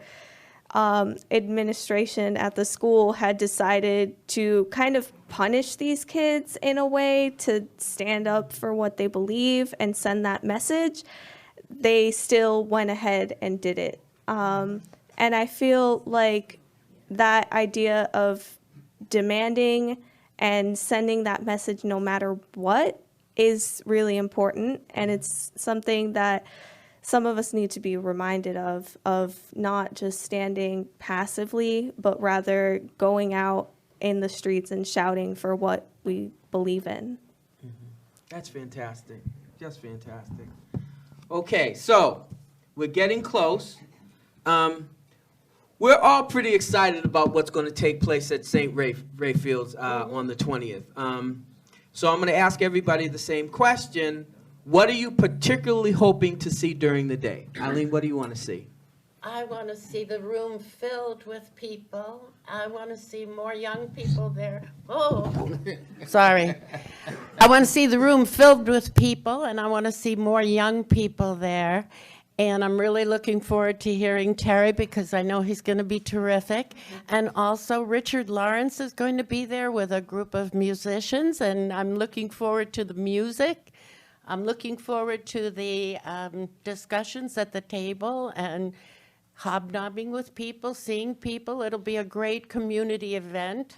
administration at the school had decided to kind of punish these kids in a way to stand up for what they believe and send that message, they still went ahead and did it. And I feel like that idea of demanding and sending that message no matter what is really important, and it's something that some of us need to be reminded of not just standing passively, but rather going out in the streets and shouting for what we believe in. That's fantastic, just fantastic. Okay, so we're getting close. We're all pretty excited about what's going to take place at St. Raphael's on the 20th. So I'm going to ask everybody the same question. What are you particularly hoping to see during the day? Eileen, what do you want to see? I want to see the room filled with people. I want to see more young people there. Oh, sorry. I want to see the room filled with people, and I want to see more young people there. And I'm really looking forward to hearing Terry, because I know he's going to be terrific. And also Richard Lawrence is going to be there with a group of musicians, and I'm looking forward to the music. I'm looking forward to the discussions at the table and hobnobbing with people, seeing people. It'll be a great community event.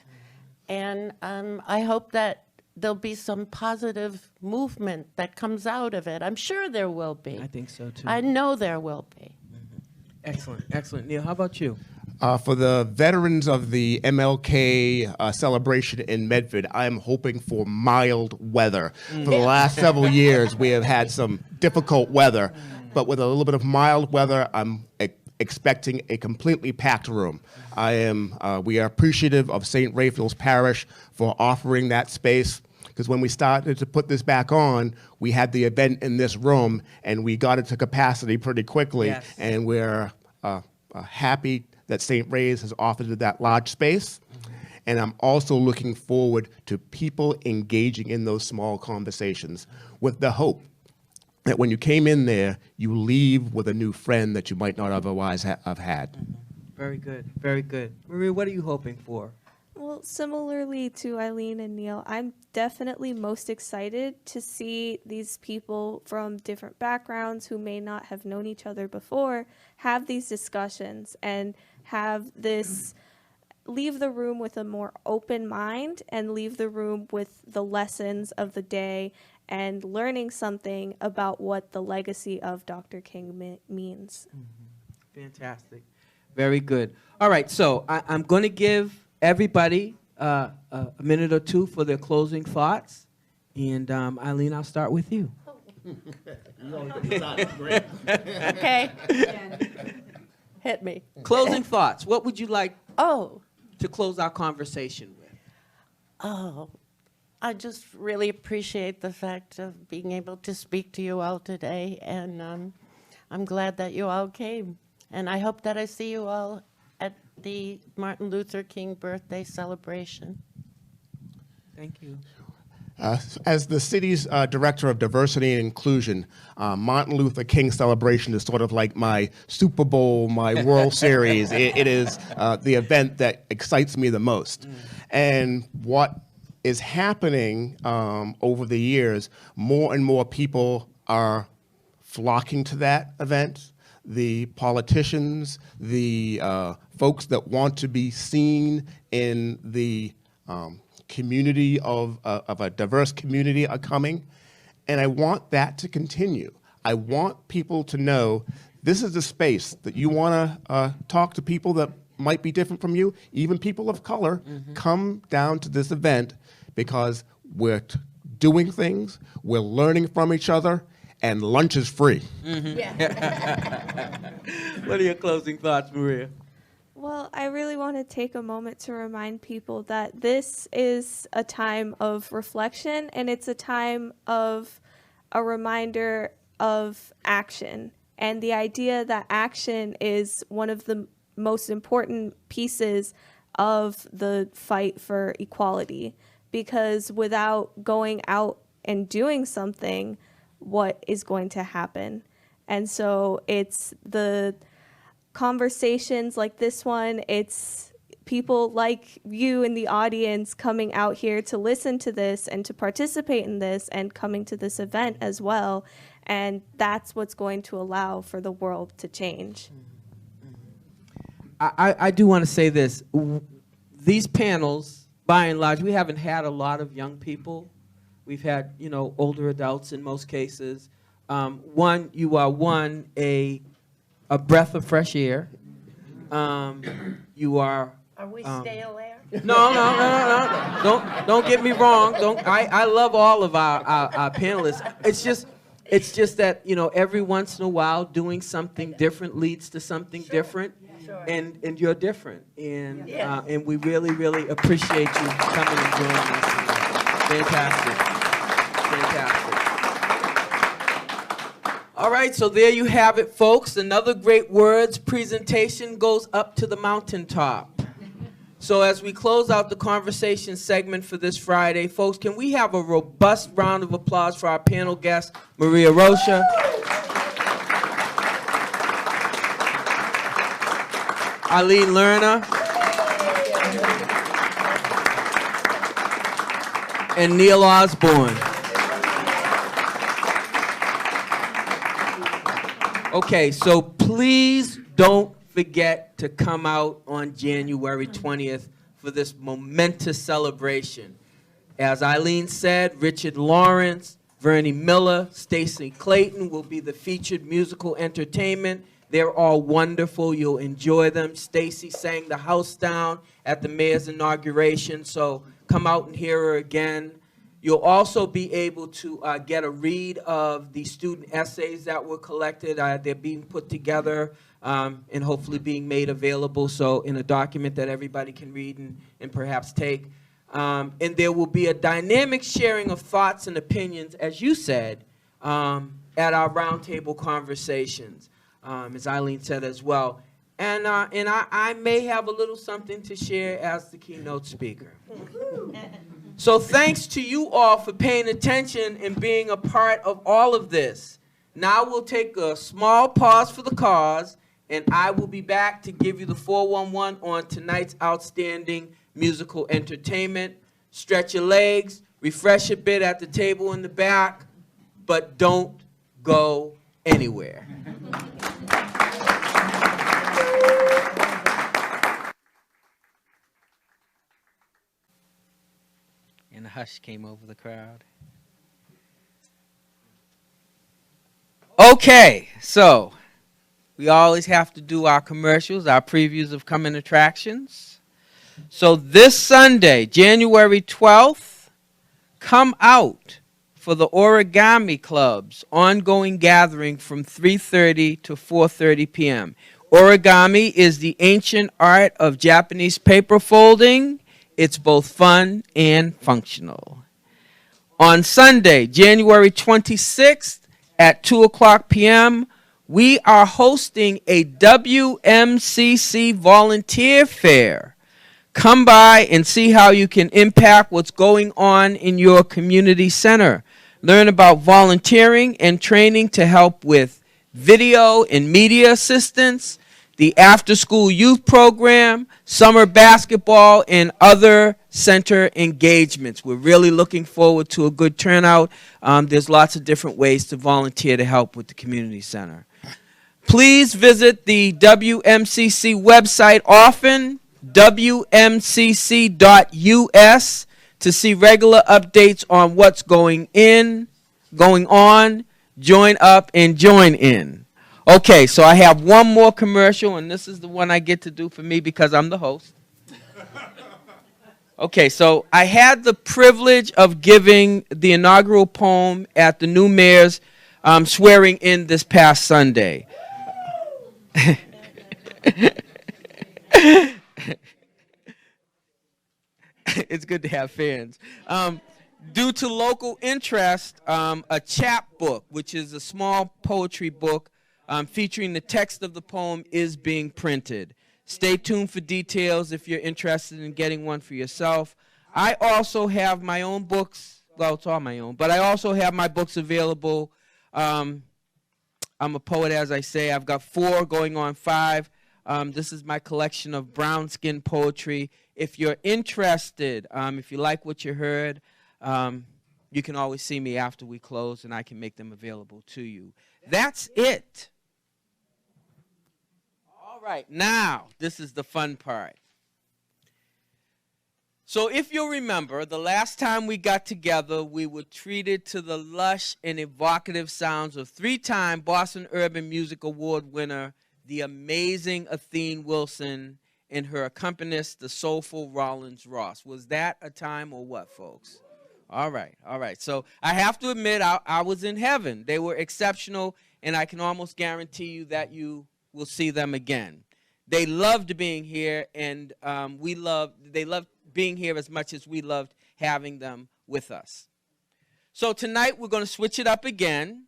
And I hope that there'll be some positive movement that comes out of it. I'm sure there will be. I think so, too. I know there will be. Excellent, excellent. Neil, how about you? For the veterans of the MLK celebration in Medford, I'm hoping for mild weather. For the last several years, we have had some difficult weather, but with a little bit of mild weather, I'm expecting a completely packed room. We are appreciative of St. Raphael's Parish for offering that space, because when we started to put this back on, we had the event in this room, and we got it to capacity pretty quickly, Yes. and we're happy that St. Ray's has offered that large space. And I'm also looking forward to people engaging in those small conversations with the hope that when you came in there, you leave with a new friend that you might not otherwise have had. Very good, very good. Maria, what are you hoping for? Well, similarly to Eileen and Neil, I'm definitely most excited to see these people from different backgrounds who may not have known each other before have these discussions and have this, leave the room with a more open mind and leave the room with the lessons of the day and learning something about what the legacy of Dr. King means. Fantastic. Very good. All right, so I'm going to give everybody a minute or two for their closing thoughts. And Eileen, I'll start with you. Okay. Hit me. Closing thoughts. What would you like Oh, to close our conversation with? oh. I just really appreciate the fact of being able to speak to you all today, and I'm glad that you all came. And I hope that I see you all at the Martin Luther King birthday celebration. Thank you. As the city's director of diversity and inclusion, Martin Luther King celebration is sort of like my Super Bowl, my World Series. It is the event that excites me the most. And what is happening over the years, more and more people are flocking to that event. The politicians, the folks that want to be seen in the community of a diverse community are coming, and I want that to continue. I want people to know this is a space that you want to talk to people that might be different from you, even people of color. Come down to this event because we're doing things, we're learning from each other, and lunch is free. What are your closing thoughts, Maria? Well, I really want to take a moment to remind people that this is a time of reflection, and it's a time of a reminder of action. And the idea that action is one of the most important pieces of the fight for equality. Because without going out and doing something, what is going to happen? And so it's the conversations like this one, it's people like you in the audience coming out here to listen to this and to participate in this and coming to this event as well. And that's what's going to allow for the world to change. I do want to say this. These panels, by and large, we haven't had a lot of young people. We've had, older adults in most cases. You are a breath of fresh air. You are. Are we stale air? No. Don't get me wrong. I love all of our panelists. It's just that every once in a while doing something different leads to something different. Sure. And you're different, and we really, really appreciate you coming and joining us. Fantastic. All right, so there you have it, folks. Another great words presentation goes up to the mountaintop. So as we close out the conversation segment for this Friday, folks, can we have a robust round of applause for our panel guest, Maria Rocha, Eileen Lerner, and Neil Osborne. Okay, so please don't forget to come out on January 20th for this momentous celebration. As Eileen said, Richard Lawrence, Vernie Miller, Stacey Clayton will be the featured musical entertainment. They're all wonderful. You'll enjoy them. Stacey sang the house down at the mayor's inauguration, so come out and hear her again. You'll also be able to get a read of the student essays that were collected. They're being put together and hopefully being made available, so in a document that everybody can read and perhaps take. And there will be a dynamic sharing of thoughts and opinions, as you said, at our roundtable conversations, as Eileen said as well. And I may have a little something to share as the keynote speaker. So thanks to you all for paying attention and being a part of all of this. Now we'll take a small pause for the cause, and I will be back to give you the 411 on tonight's outstanding musical entertainment. Stretch your legs, refresh a bit at the table in the back, but don't go anywhere. And a hush came over the crowd. Okay, so we always have to do our commercials, our previews of coming attractions. So this Sunday, January 12th, come out for the Origami Club's ongoing gathering from 3:30 to 4:30 p.m. Origami is the ancient art of Japanese paper folding. It's both fun and functional. On Sunday, January 26th at 2 o'clock p.m., we are hosting a WMCC volunteer fair. Come by and see how you can impact what's going on in your community center. Learn about volunteering and training to help with video and media assistance, the after-school youth program, summer basketball, and other center engagements. We're really looking forward to a good turnout. There's lots of different ways to volunteer to help with the community center. Please visit the WMCC website often, WMCC.us, to see regular updates on what's going on, join up, and join in. Okay, so I have one more commercial, and this is the one I get to do for me because I'm the host. Okay, so I had the privilege of giving the inaugural poem at the new mayor's swearing in this past Sunday. It's good to have fans. Due to local interest, a chapbook, which is a small poetry book featuring the text of the poem, is being printed. Stay tuned for details if you're interested in getting one for yourself. I also have my own books. Well, it's all my own, but I also have my books available. I'm a poet, as I say. I've got 4 going on 5. This is my collection of brown skin poetry. If you're interested, if you like what you heard, you can always see me after we close, and I can make them available to you. That's it. All right, now, this is the fun part. So if you'll remember, the last time we got together, we were treated to the lush and evocative sounds of 3-time Boston Urban Music Award winner, the amazing Athene Wilson, and her accompanist, the soulful Rollins Ross. Was that a time or what, folks? All right, all right. So I have to admit, I was in heaven. They were exceptional, and I can almost guarantee you that you will see them again. They loved being here, and they loved being here as much as we loved having them with us. So tonight we're going to switch it up again.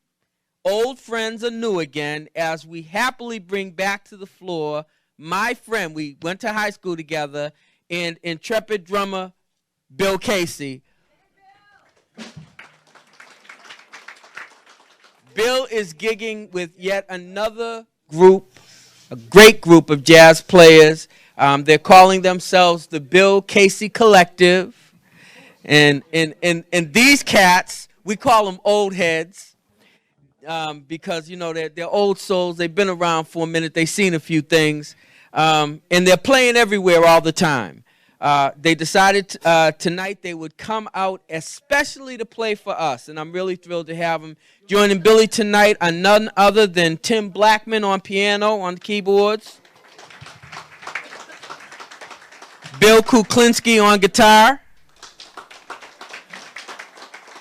Old friends are new again, as we happily bring back to the floor my friend. We went to high school together, and intrepid drummer Bill Casey. Bill is gigging with yet another group, a great group of jazz players. They're calling themselves the Bill Casey Collective. And these cats, we call them old heads because, you know, they're old souls. They've been around for a minute. They've seen a few things. And they're playing everywhere all the time. They decided tonight they would come out especially to play for us. And I'm really thrilled to have them. Joining Billy tonight are none other than Tim Blackman on piano, on the keyboards. Bill Kuklinski on guitar.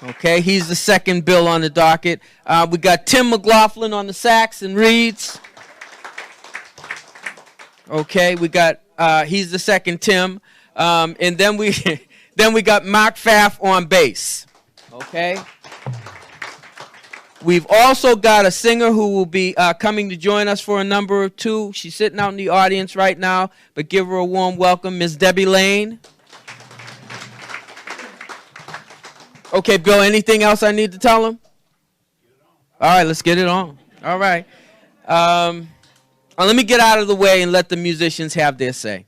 Okay, he's the second Bill on the docket. We got Tim McLaughlin on the sax and reeds. Okay, we got he's the second Tim, and then we got Mark Pfaff on bass. Okay. We've also got a singer who will be coming to join us for a number or 2. She's sitting out in the audience right now, but give her a warm welcome, Miss Debbie Lane. Okay, Bill, anything else I need to tell him? All right, let's get it on. All right. Let me get out of the way and let the musicians have their say.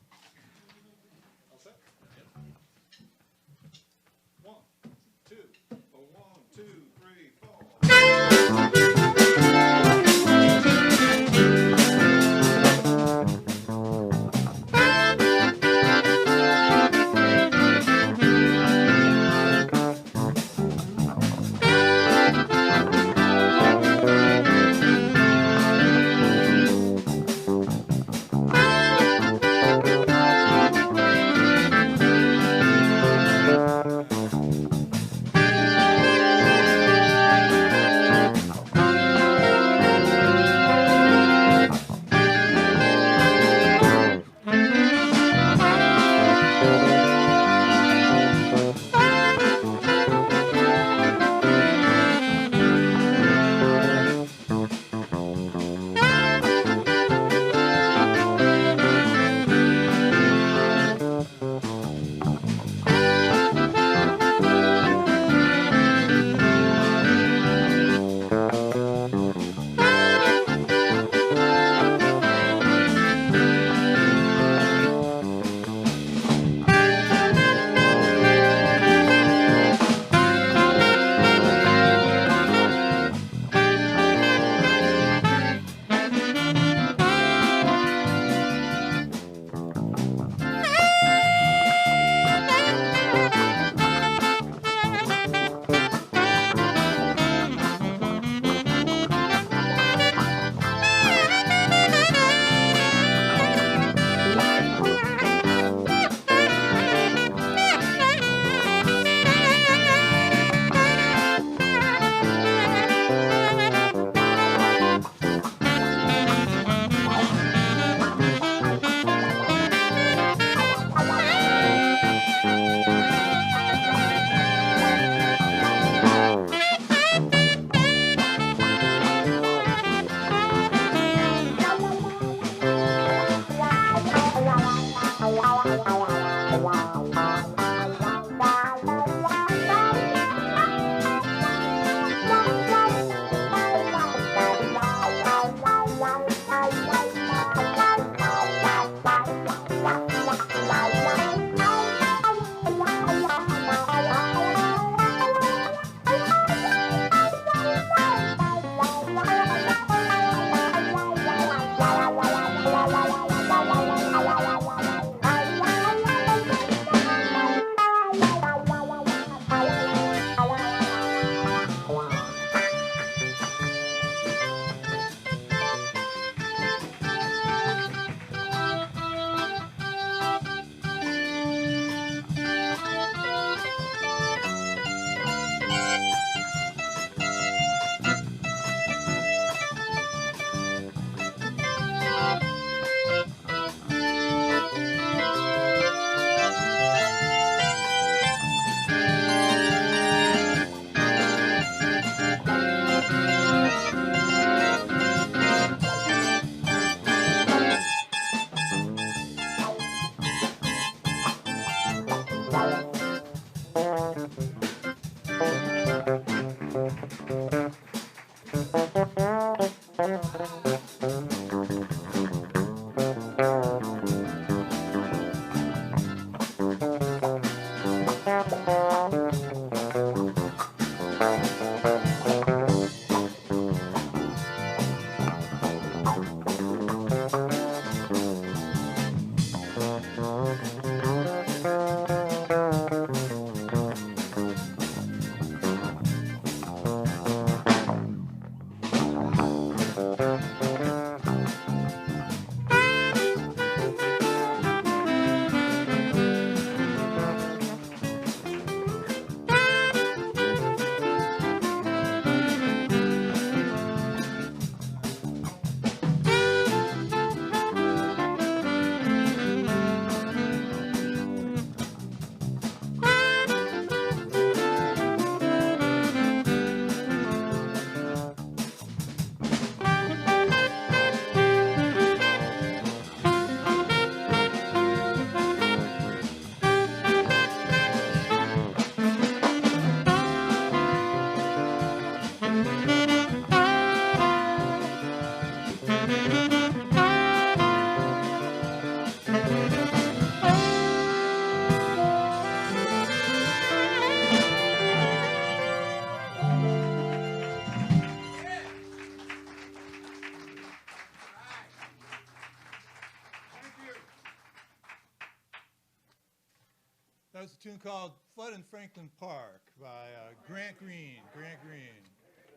That was a tune called Flood in Franklin Park by Grant Green. Grant Green.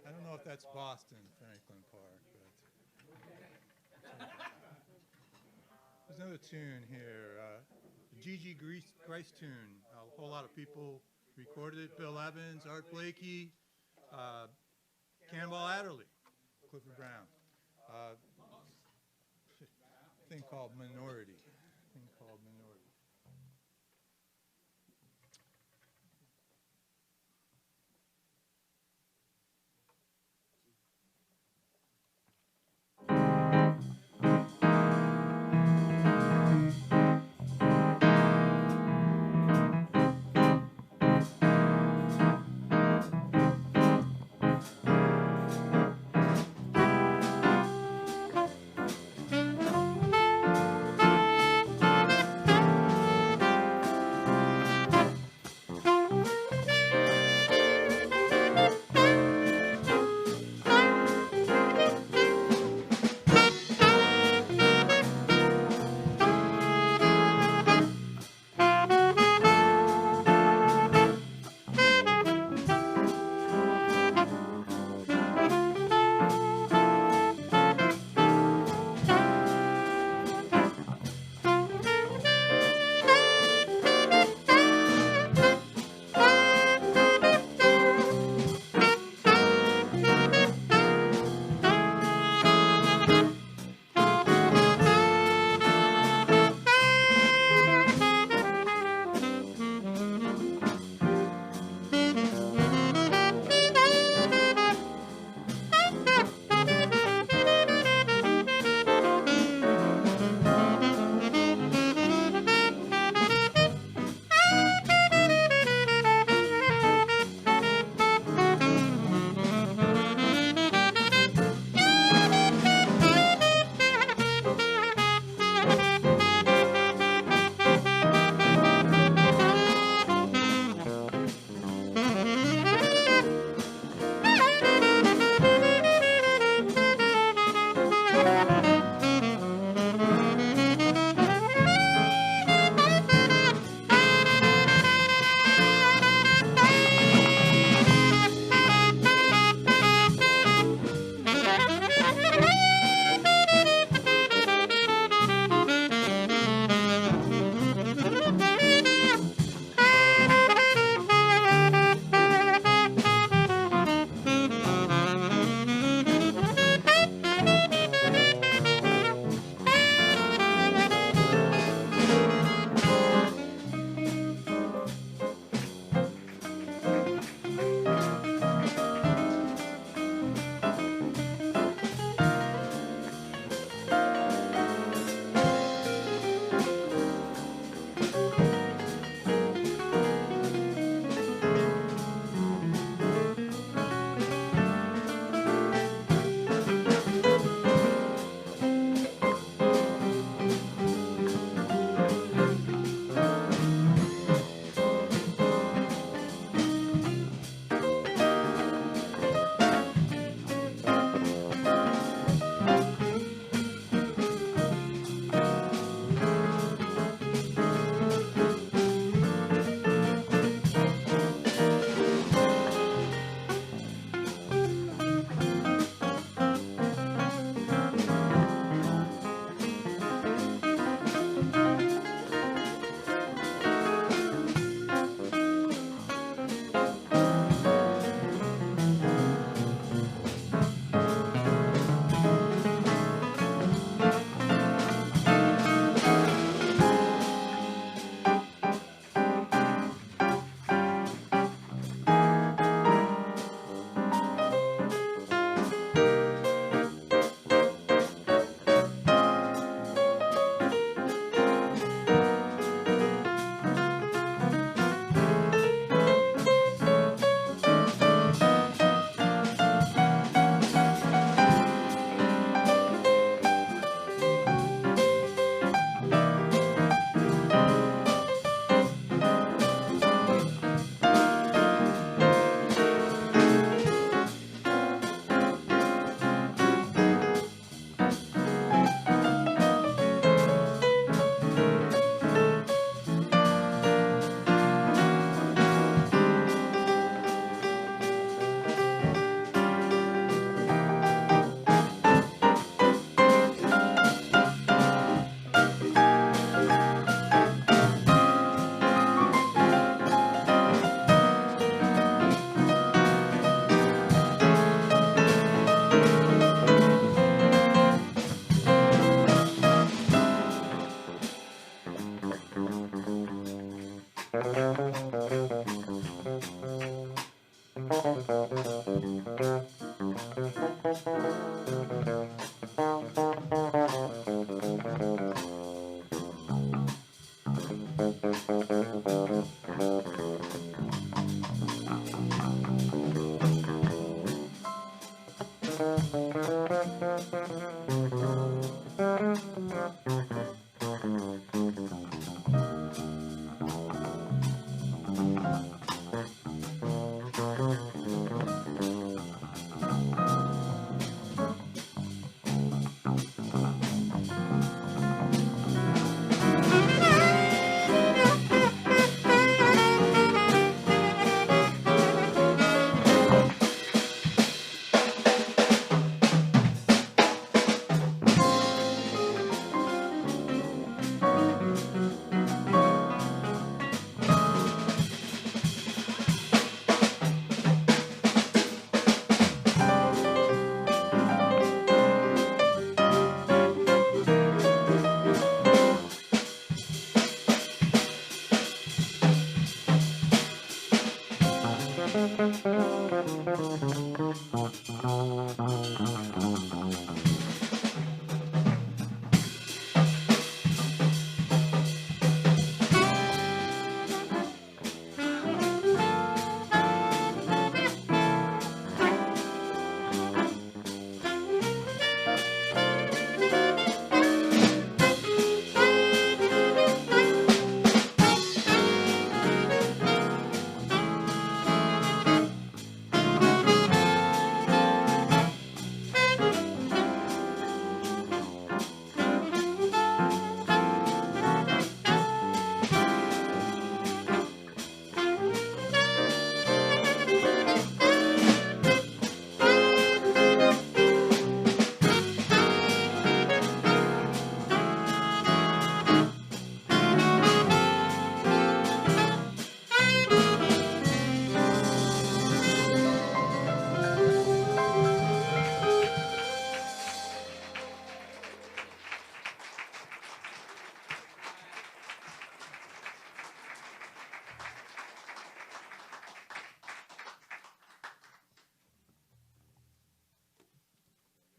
I don't know if that's Boston, Franklin Park, but there's another tune here. Gigi Grice tune. A whole lot of people recorded it. Bill Evans, Art Blakey, Cannonball Adderley, Clifford Brown. Thing called Minority. Thing called Minority.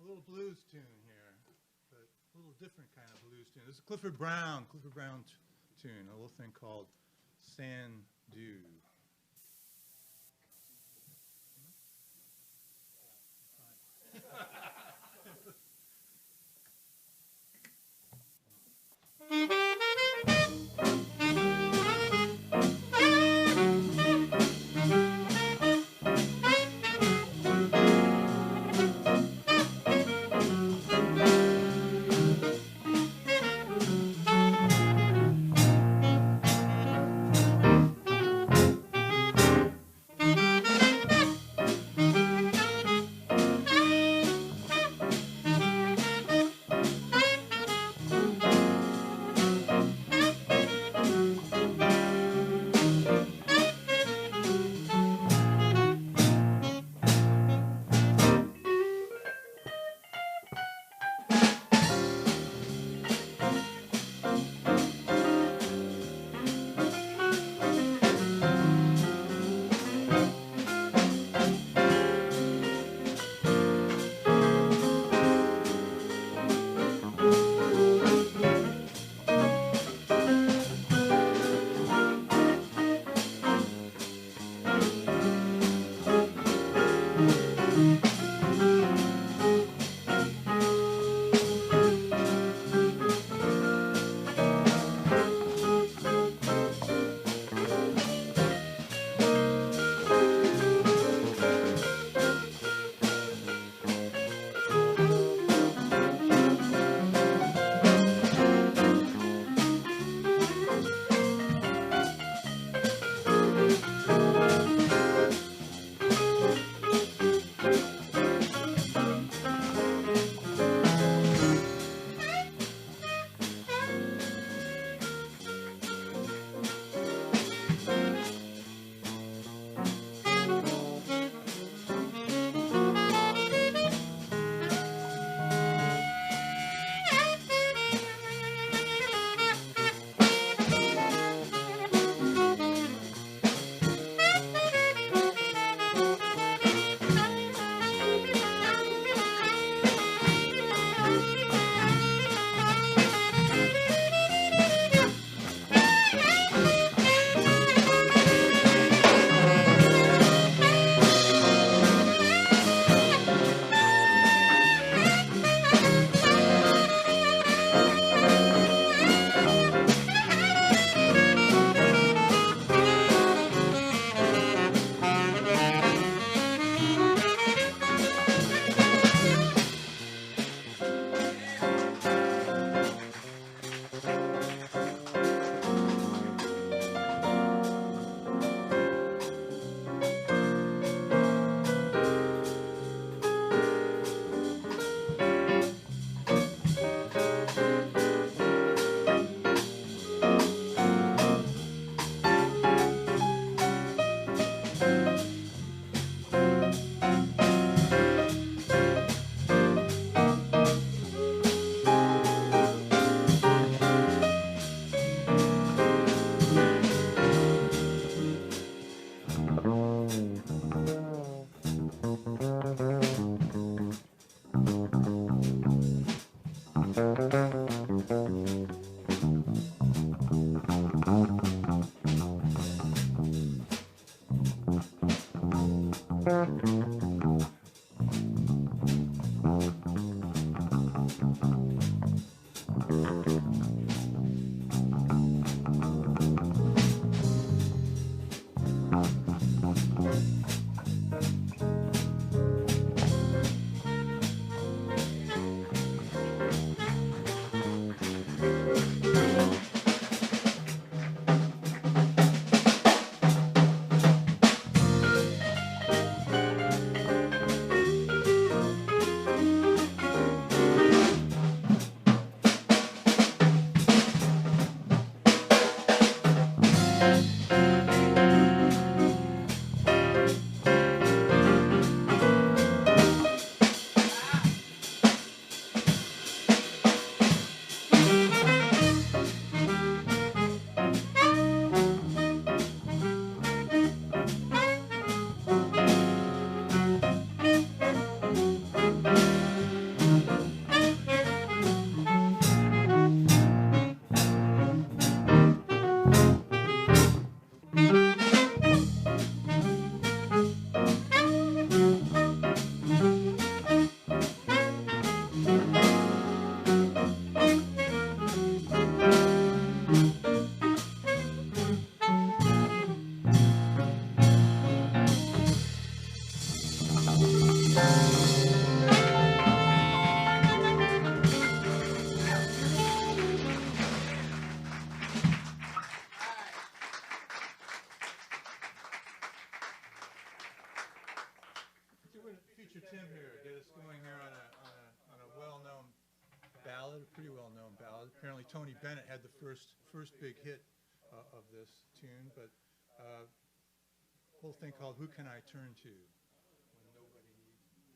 A little blues tune here, but a little different kind of blues tune. This is Clifford Brown tune, a little thing called Sand Dew. Feature Tim here, get us going here on a well-known ballad, a pretty well-known ballad. Apparently Tony Bennett had the first big hit of this tune, but whole thing called "Who Can I Turn To?" When nobody needs me.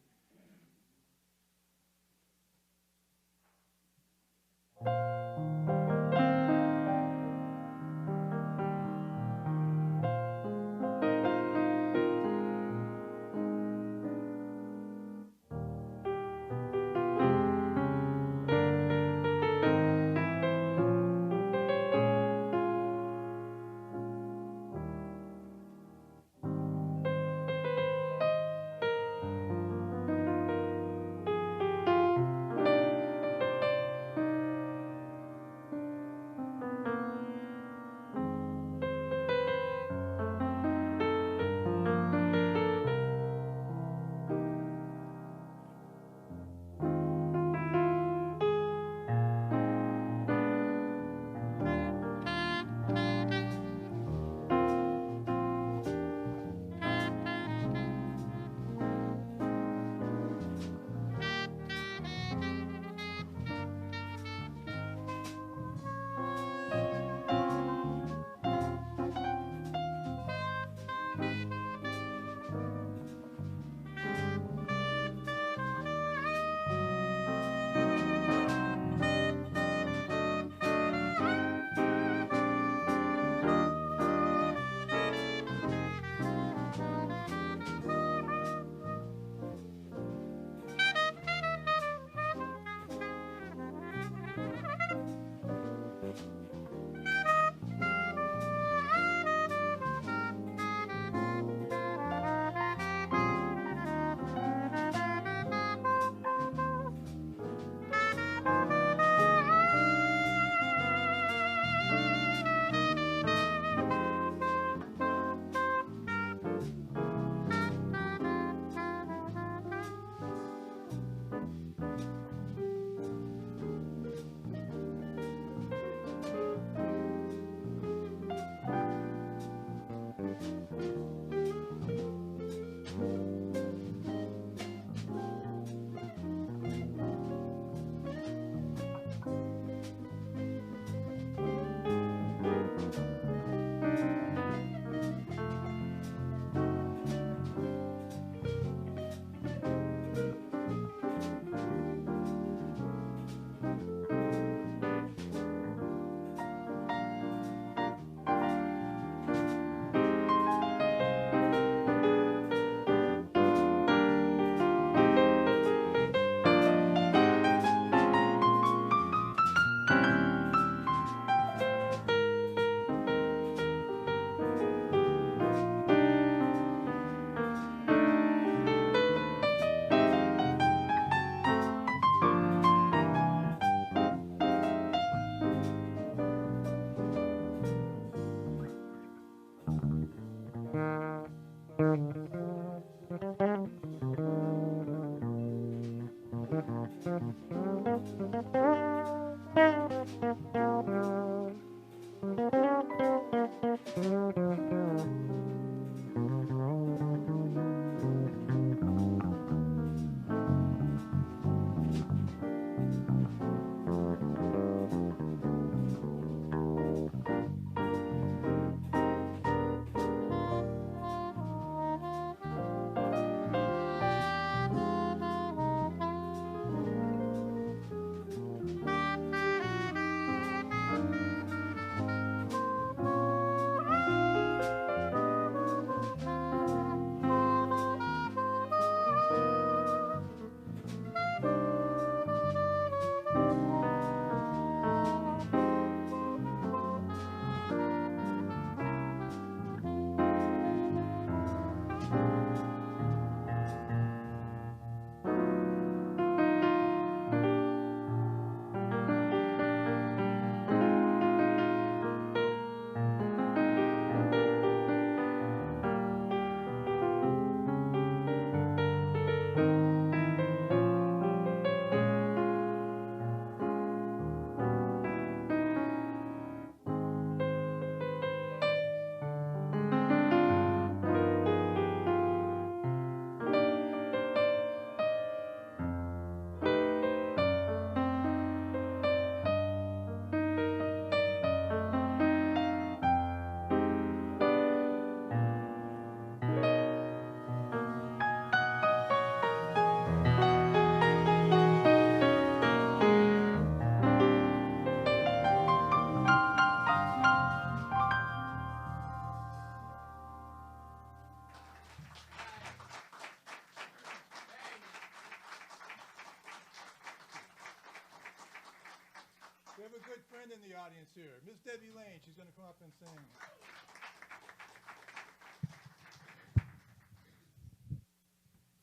We have a good friend in the audience here, Miss Debbie Lane. She's going to come up and sing.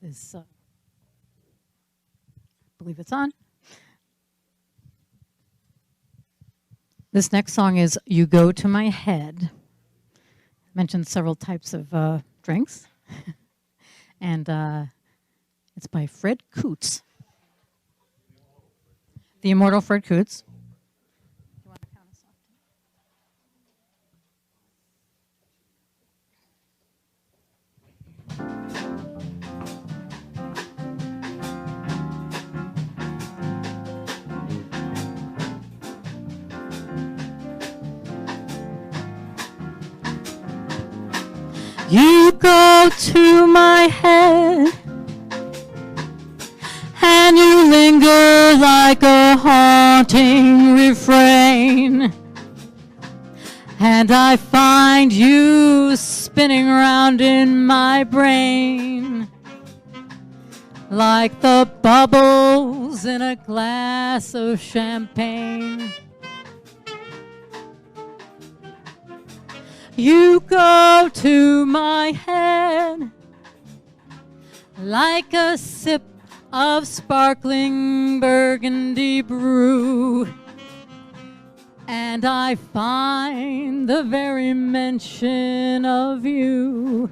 This, I believe it's on. This next song is You Go to My Head. Mentioned several types of drinks. And it's by Fred Coots. The immortal Fred Coots. You go to my head and you linger like a haunting refrain, and I find you spinning round in my brain like the bubbles in a glass of champagne. You go to my head like a sip of sparkling burgundy brew, and I find the very mention of you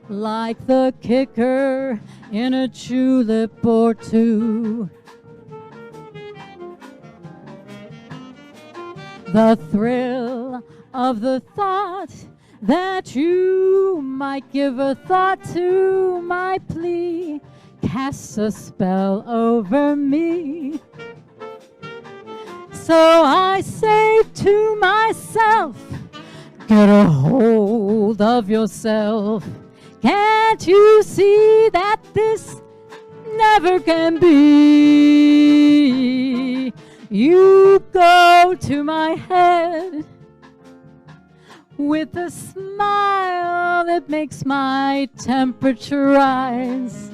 like the kicker in a julep or two. The thrill of the thought that you might give a thought to my plea casts a spell over me. So I say to myself, get a hold of yourself. Can't you see that this never can be? You go to my head with a smile that makes my temperature rise,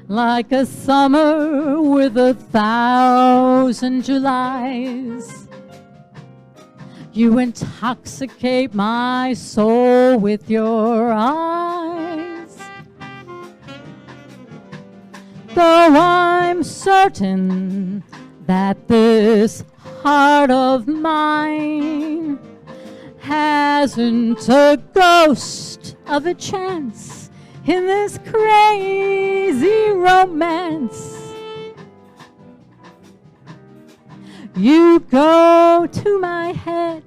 like a summer with 1,000 Julys. You intoxicate my soul with your eyes, though I'm certain that this heart of mine hasn't a ghost of a chance in this crazy romance. You go to my head.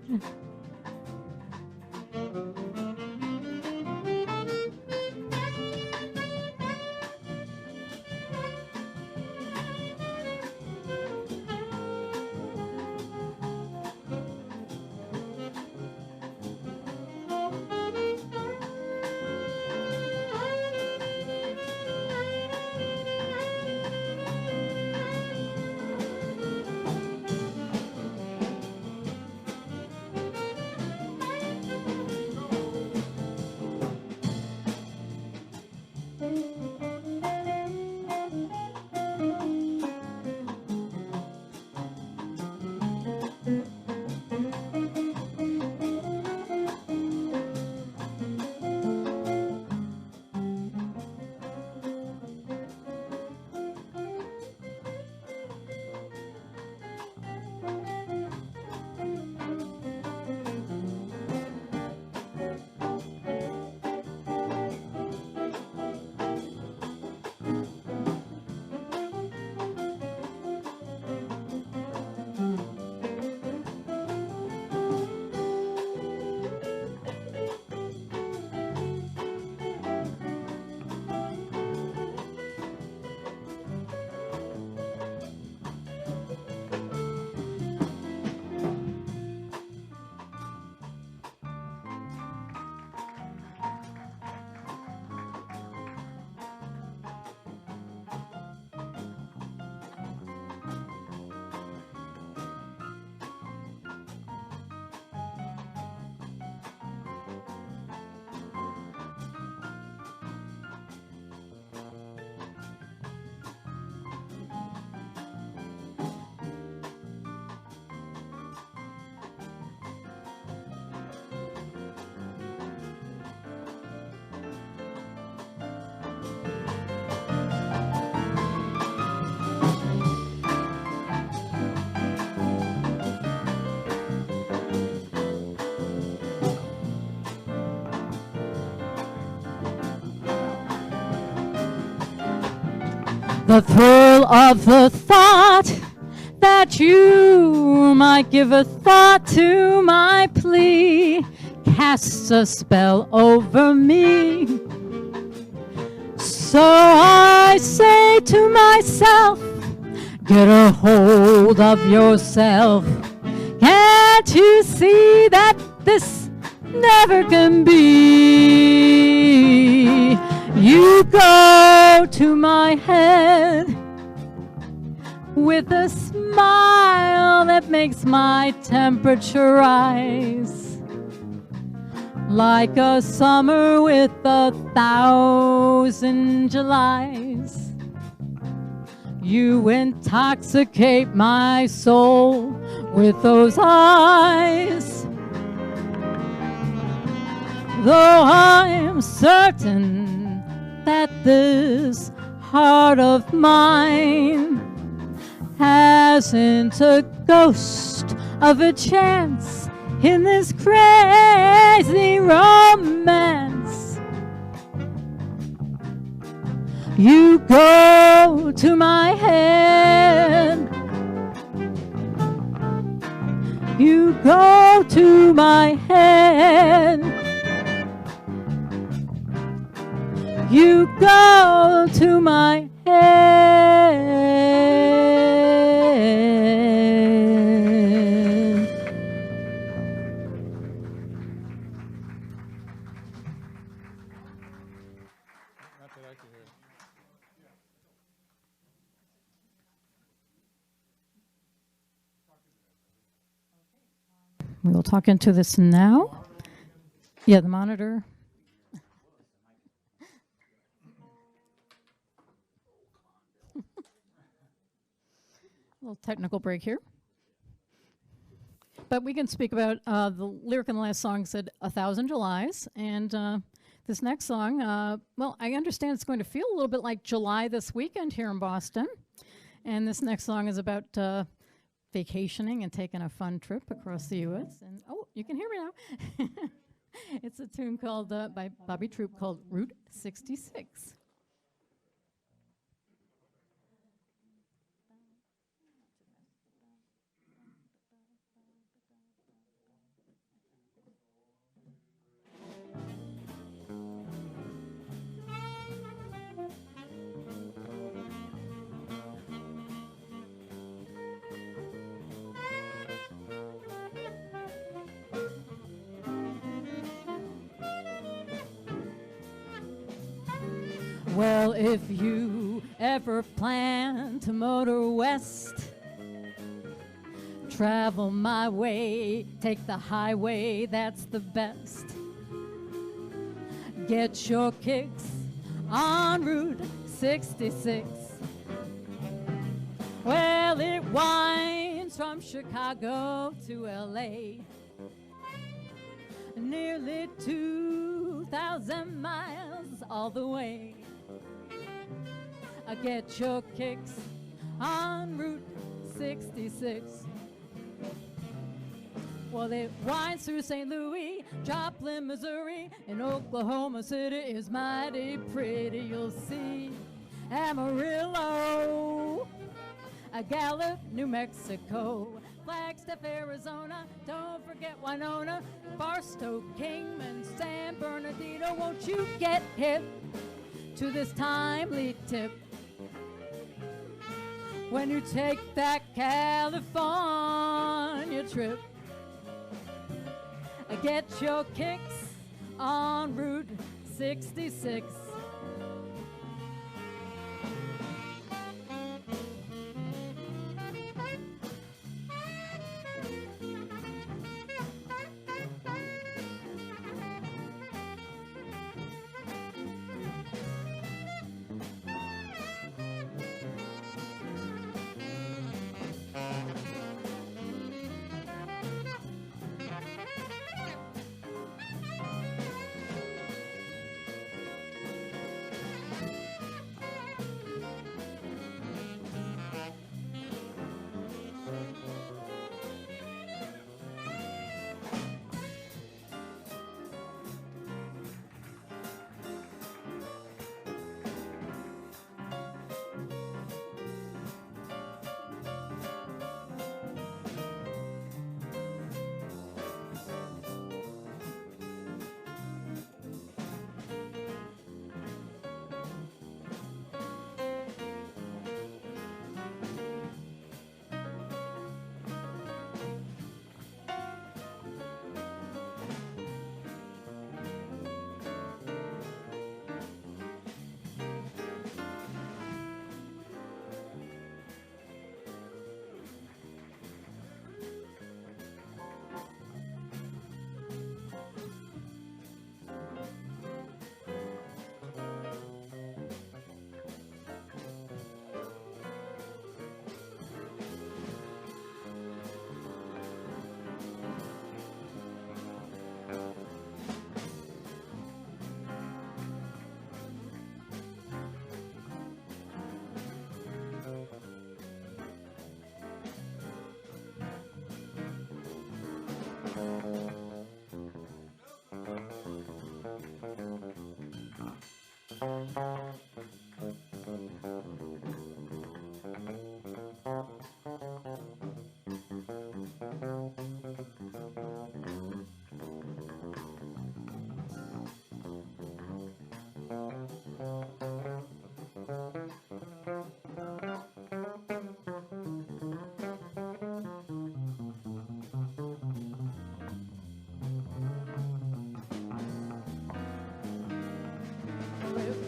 The thrill of the thought that you might give a thought to my plea casts a spell over me. So I say to myself, get a hold of yourself. Can't you see that this never can be? You go to my head with a smile that makes my temperature rise, like a summer with 1,000 Julys. You intoxicate my soul with those eyes, though I am certain that this heart of mine hasn't a ghost of a chance in this crazy romance. You go to my head. You go to my head. You go to my head. Not that I could hear. We will talk into this now. Yeah, the monitor. A little technical break here. But we can speak about the lyric in the last song said 1,000 Julys. And this next song, well, I understand it's going to feel a little bit like July this weekend here in Boston. And this next song is about vacationing and taking a fun trip across the U.S. And, oh, you can hear me now. It's a tune called, by Bobby Troop, called Route 66. Well, if you ever plan to motor west, travel my way, take the highway, that's the best. Get your kicks on Route 66. Well, it winds from Chicago to LA, nearly 2,000 miles all the way. Get your kicks on Route 66. Well, it winds through St. Louis, Joplin, Missouri, and Oklahoma City is mighty pretty. You'll see Amarillo, Gallup, New Mexico, Flagstaff, Arizona, don't forget Winona, Barstow, Kingman, San Bernardino. Won't you get hip to this timely tip when you take that California trip? Get your kicks on Route 66.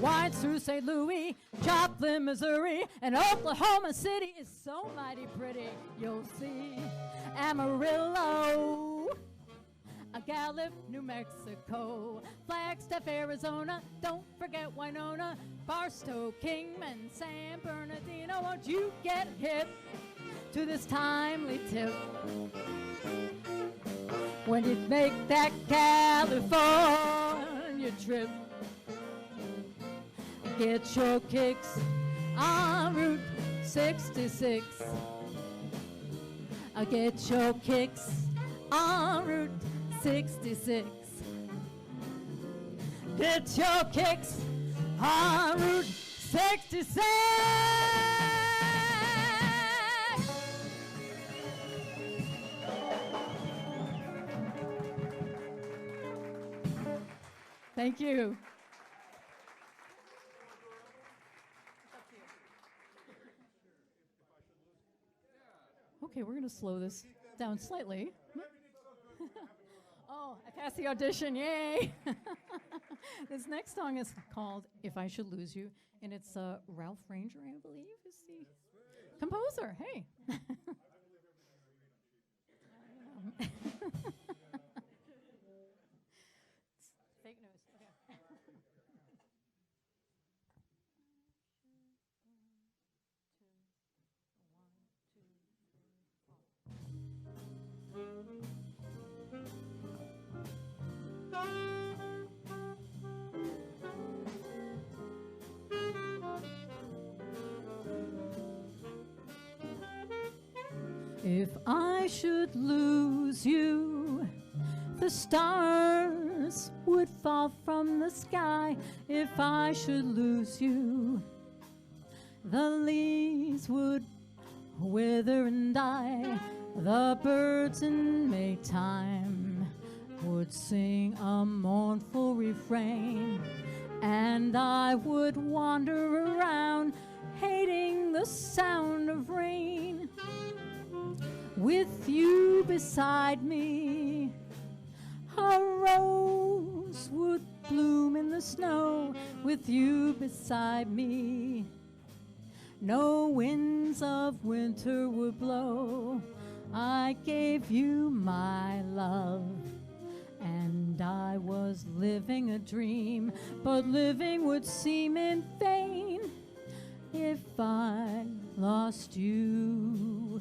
Winds through St. Louis, Joplin, Missouri, and Oklahoma City is so mighty pretty. You'll see Amarillo, Gallup, New Mexico, Flagstaff, Arizona, don't forget Winona, Barstow, Kingman, San Bernardino. Won't you get hip to this timely tip when you make that California trip? Get your kicks on Route 66. Get your kicks on Route 66. Get your kicks on Route 66. Thank you. Okay, we're going to slow this down slightly. Oh, I passed the audition, yay! This next song is called If I Should Lose You, and it's Ralph Ranger, I believe, is the composer. Hey! Fake news, okay. If I should lose you, the stars would fall from the sky. If I should lose you, the leaves would wither and die. The birds in Maytime would sing a mournful refrain, and I would wander around hating the sound of rain. With you beside me, a rose would bloom in the snow. With you beside me, no winds of winter would blow. I gave you my love, and I was living a dream, but living would seem in vain if I lost you.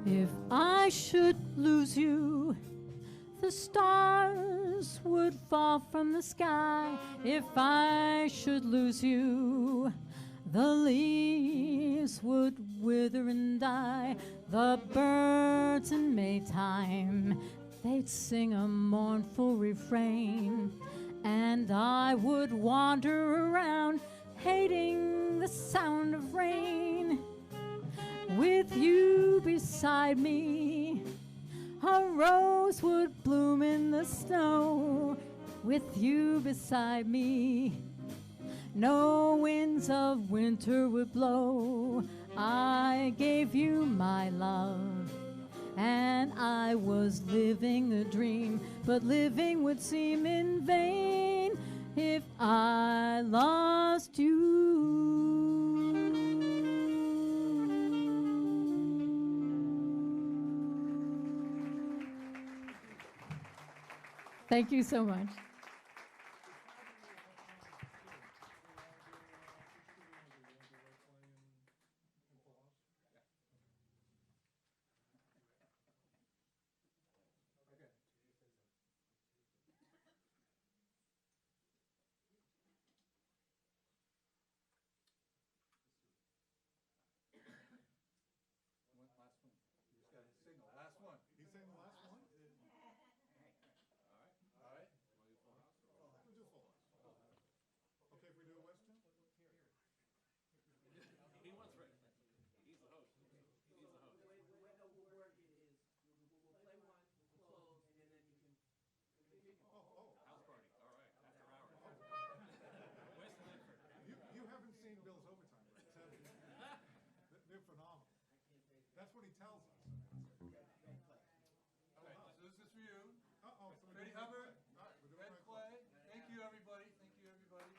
If I should lose you, the stars would fall from the sky. If I should lose you, the leaves would wither and die. The birds in Maytime, they'd sing a mournful refrain, and I would wander around hating the sound of rain. With you beside me, a rose would bloom in the snow. With you beside me, no winds of winter would blow. I gave you my love, and I was living a dream, but living would seem in vain if I lost you. Thank you so much. Last one. You just got to sing the last one. He sang the last one? All right. We'll do full house. Okay, if we do a Western? He wants Rick. He's the host. He's the host. No, we'll work it is, we'll play one, we'll close, and then you can continue. House party. All right. After hours. West Medford. You haven't seen Bill's overtime rates, have you? They're phenomenal. That's what he tells us. Okay, so this is for you. Uh-oh. so we're Freddie doing Hubbard, All right, we're doing Red right Clay. Thank you, everybody. Thank you, everybody.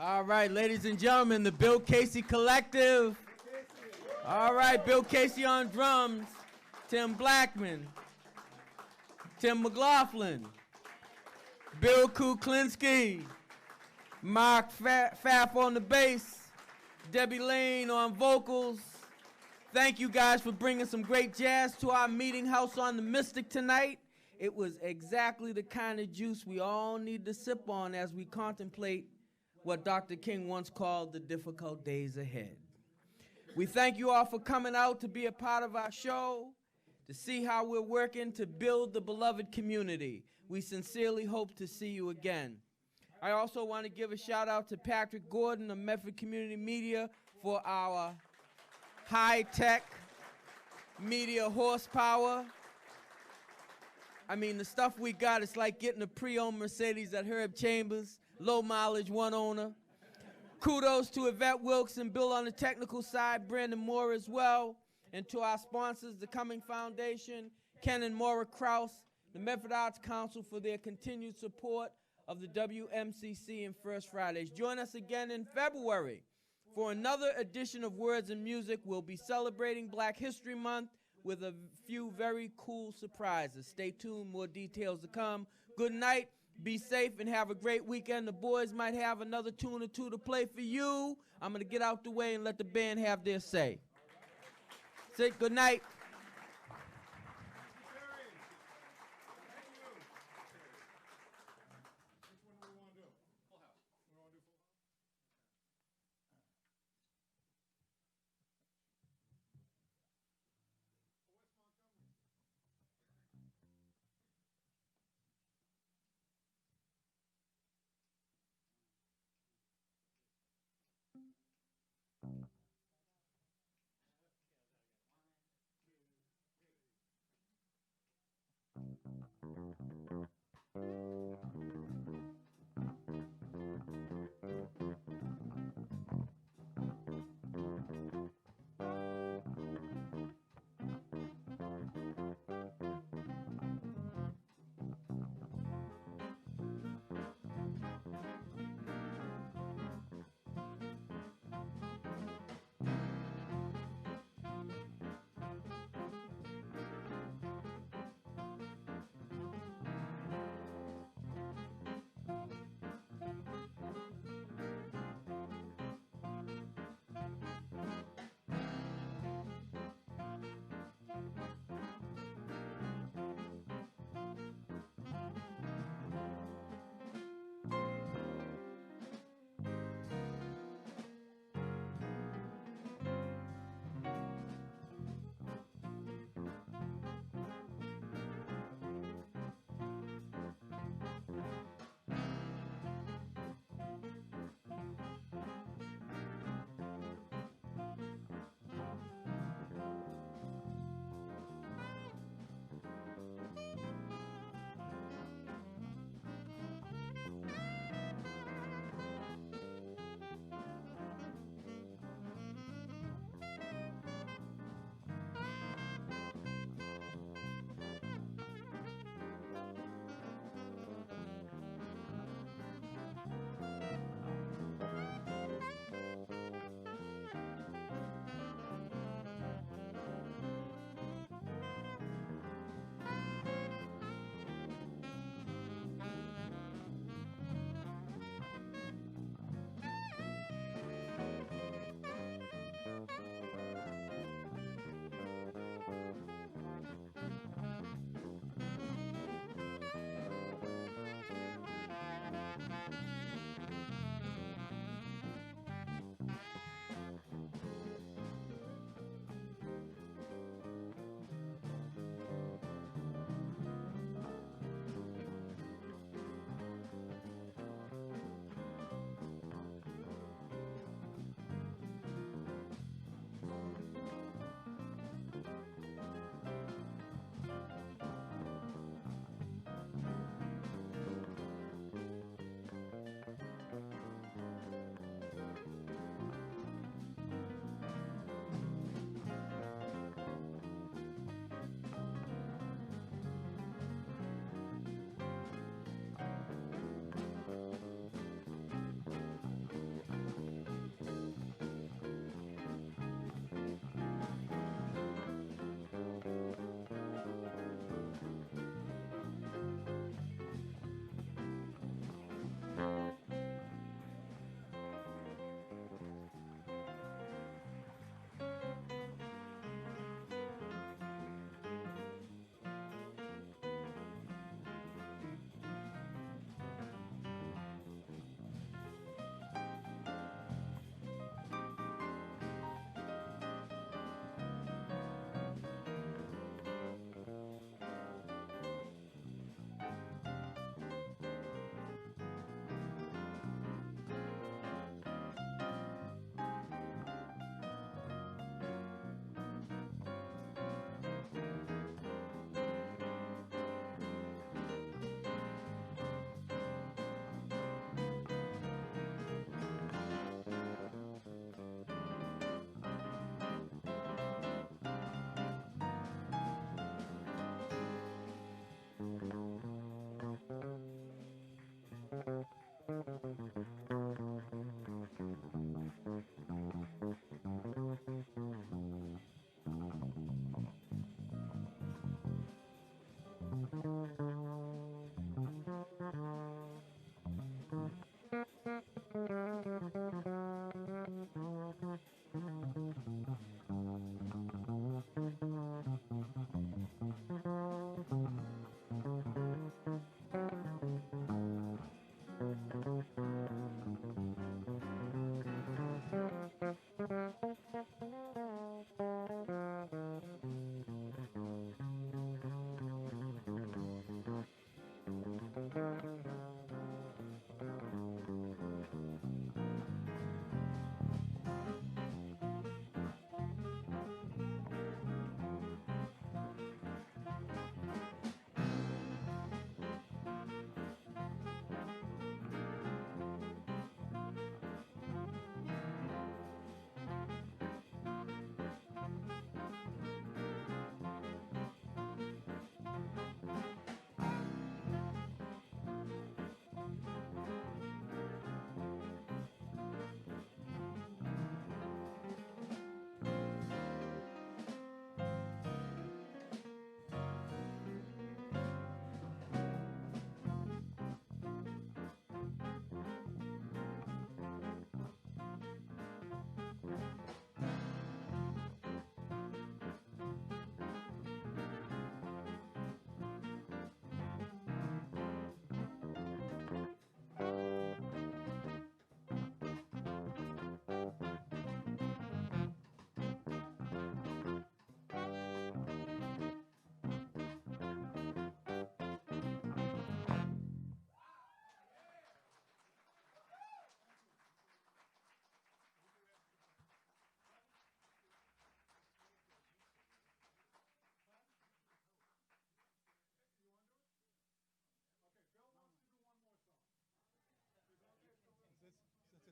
All right, ladies and gentlemen, the Bill Casey Collective. All right, Bill Casey on drums, Tim Blackman, Tim McLaughlin, Bill Kuklinski, Mark Pfaff on the bass, Debbie Lane on vocals. Thank you guys for bringing some great jazz to our meeting house on the Mystic tonight. It was exactly the kind of juice we all need to sip on as we contemplate what Dr. King once called the difficult days ahead. We thank you all for coming out to be a part of our show, to see how we're working to build the beloved community. We sincerely hope to see you again. I also want to give a shout out to Patrick Gordon of Medford Community Media for our high-tech media horsepower. I mean, the stuff we got, it's like getting a pre-owned Mercedes at Herb Chambers, low mileage, one owner. Kudos to Yvette Wilkes and Bill on the technical side, Brandon Moore as well, and to our sponsors, the Cumming Foundation, Ken and Maura Krause, the Medford Arts Council for their continued support of the WMCC and First Fridays. Join us again in February for another edition of Words and Music. We'll be celebrating Black History Month with a few very cool surprises. Stay tuned, more details to come. Good night. Be safe and have a great weekend. The boys might have another tune or two to play for you. I'm going to get out the way and let the band have their say. Say good night.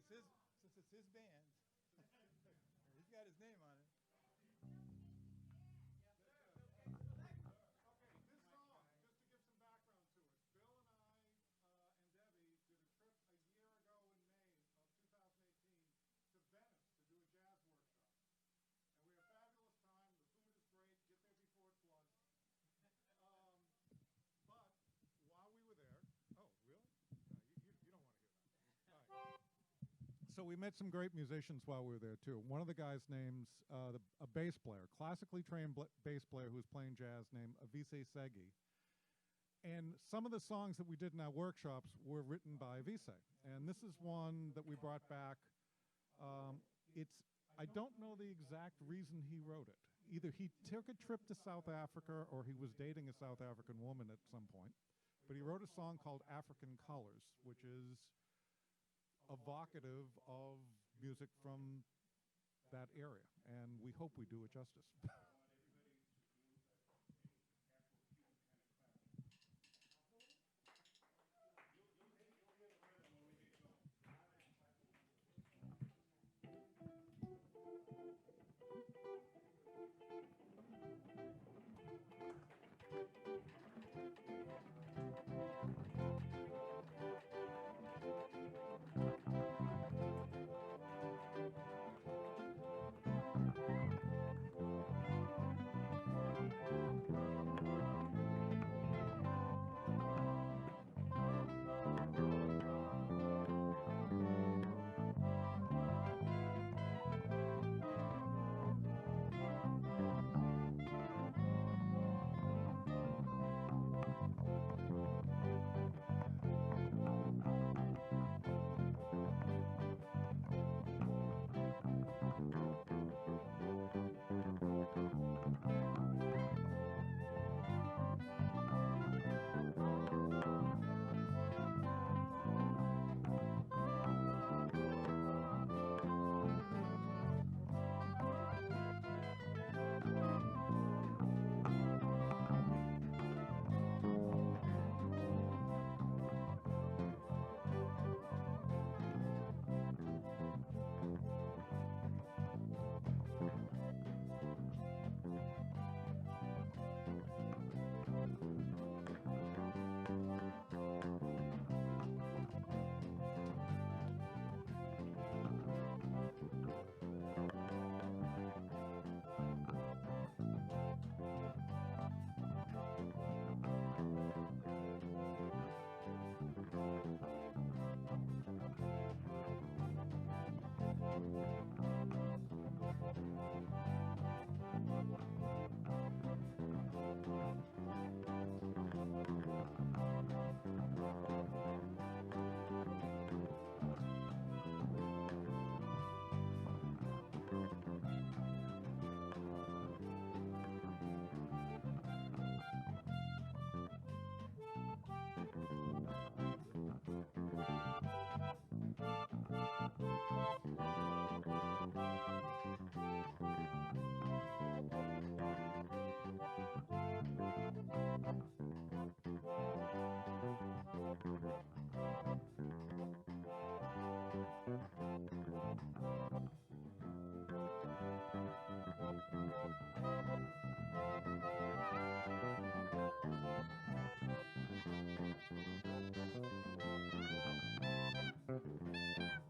Since it's his band, he's got his name on it. Okay, this song, just to give some background to it, Bill and I and Debbie did a trip a year ago in May of 2018 to Venice to do a jazz workshop. And we had a fabulous time. The food is great. Get there before it floods. But while we were there, oh, really? No, you don't want to hear that. All right. So we met some great musicians while we were there too. One of the guys names a bass player, classically trained bass player who was playing jazz, named Avise Segi. And some of the songs that we did in our workshops were written by Avise. And this is one that we brought back. I don't know the exact reason he wrote it. Either he took a trip to South Africa or he was dating a South African woman at some point. But he wrote a song called African Colors, which is evocative of music from that area, and we hope we do it justice.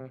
All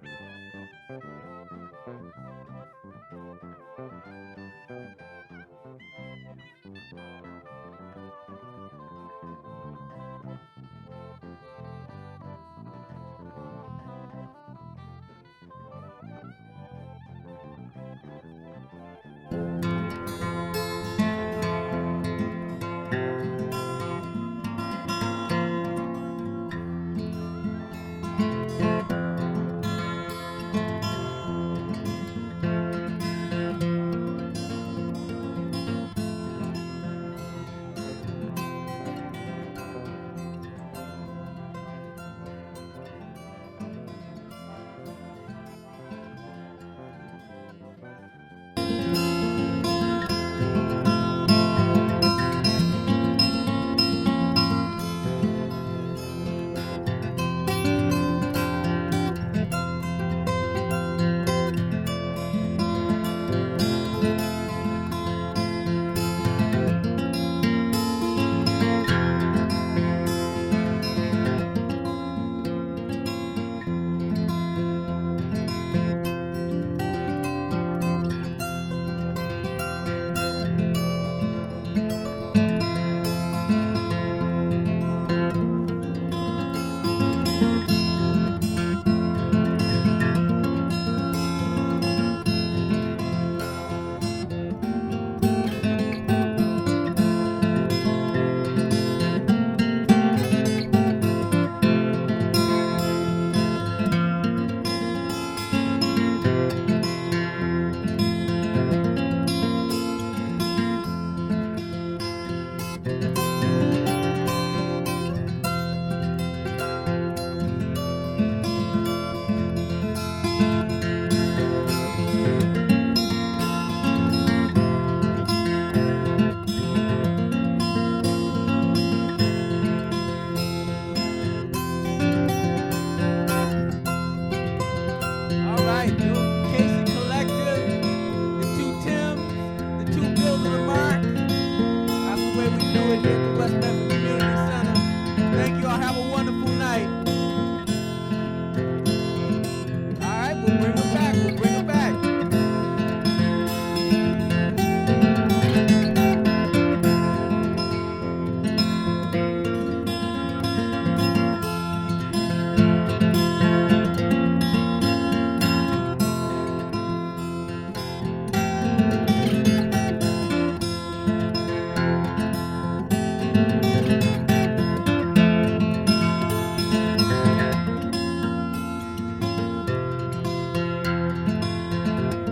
right, New Casey Collective, the two Tims, the two Building a Mark. That's the way we do it here at the West Memphis Community Center. Thank you all. Have a wonderful night. All right, we'll bring them back.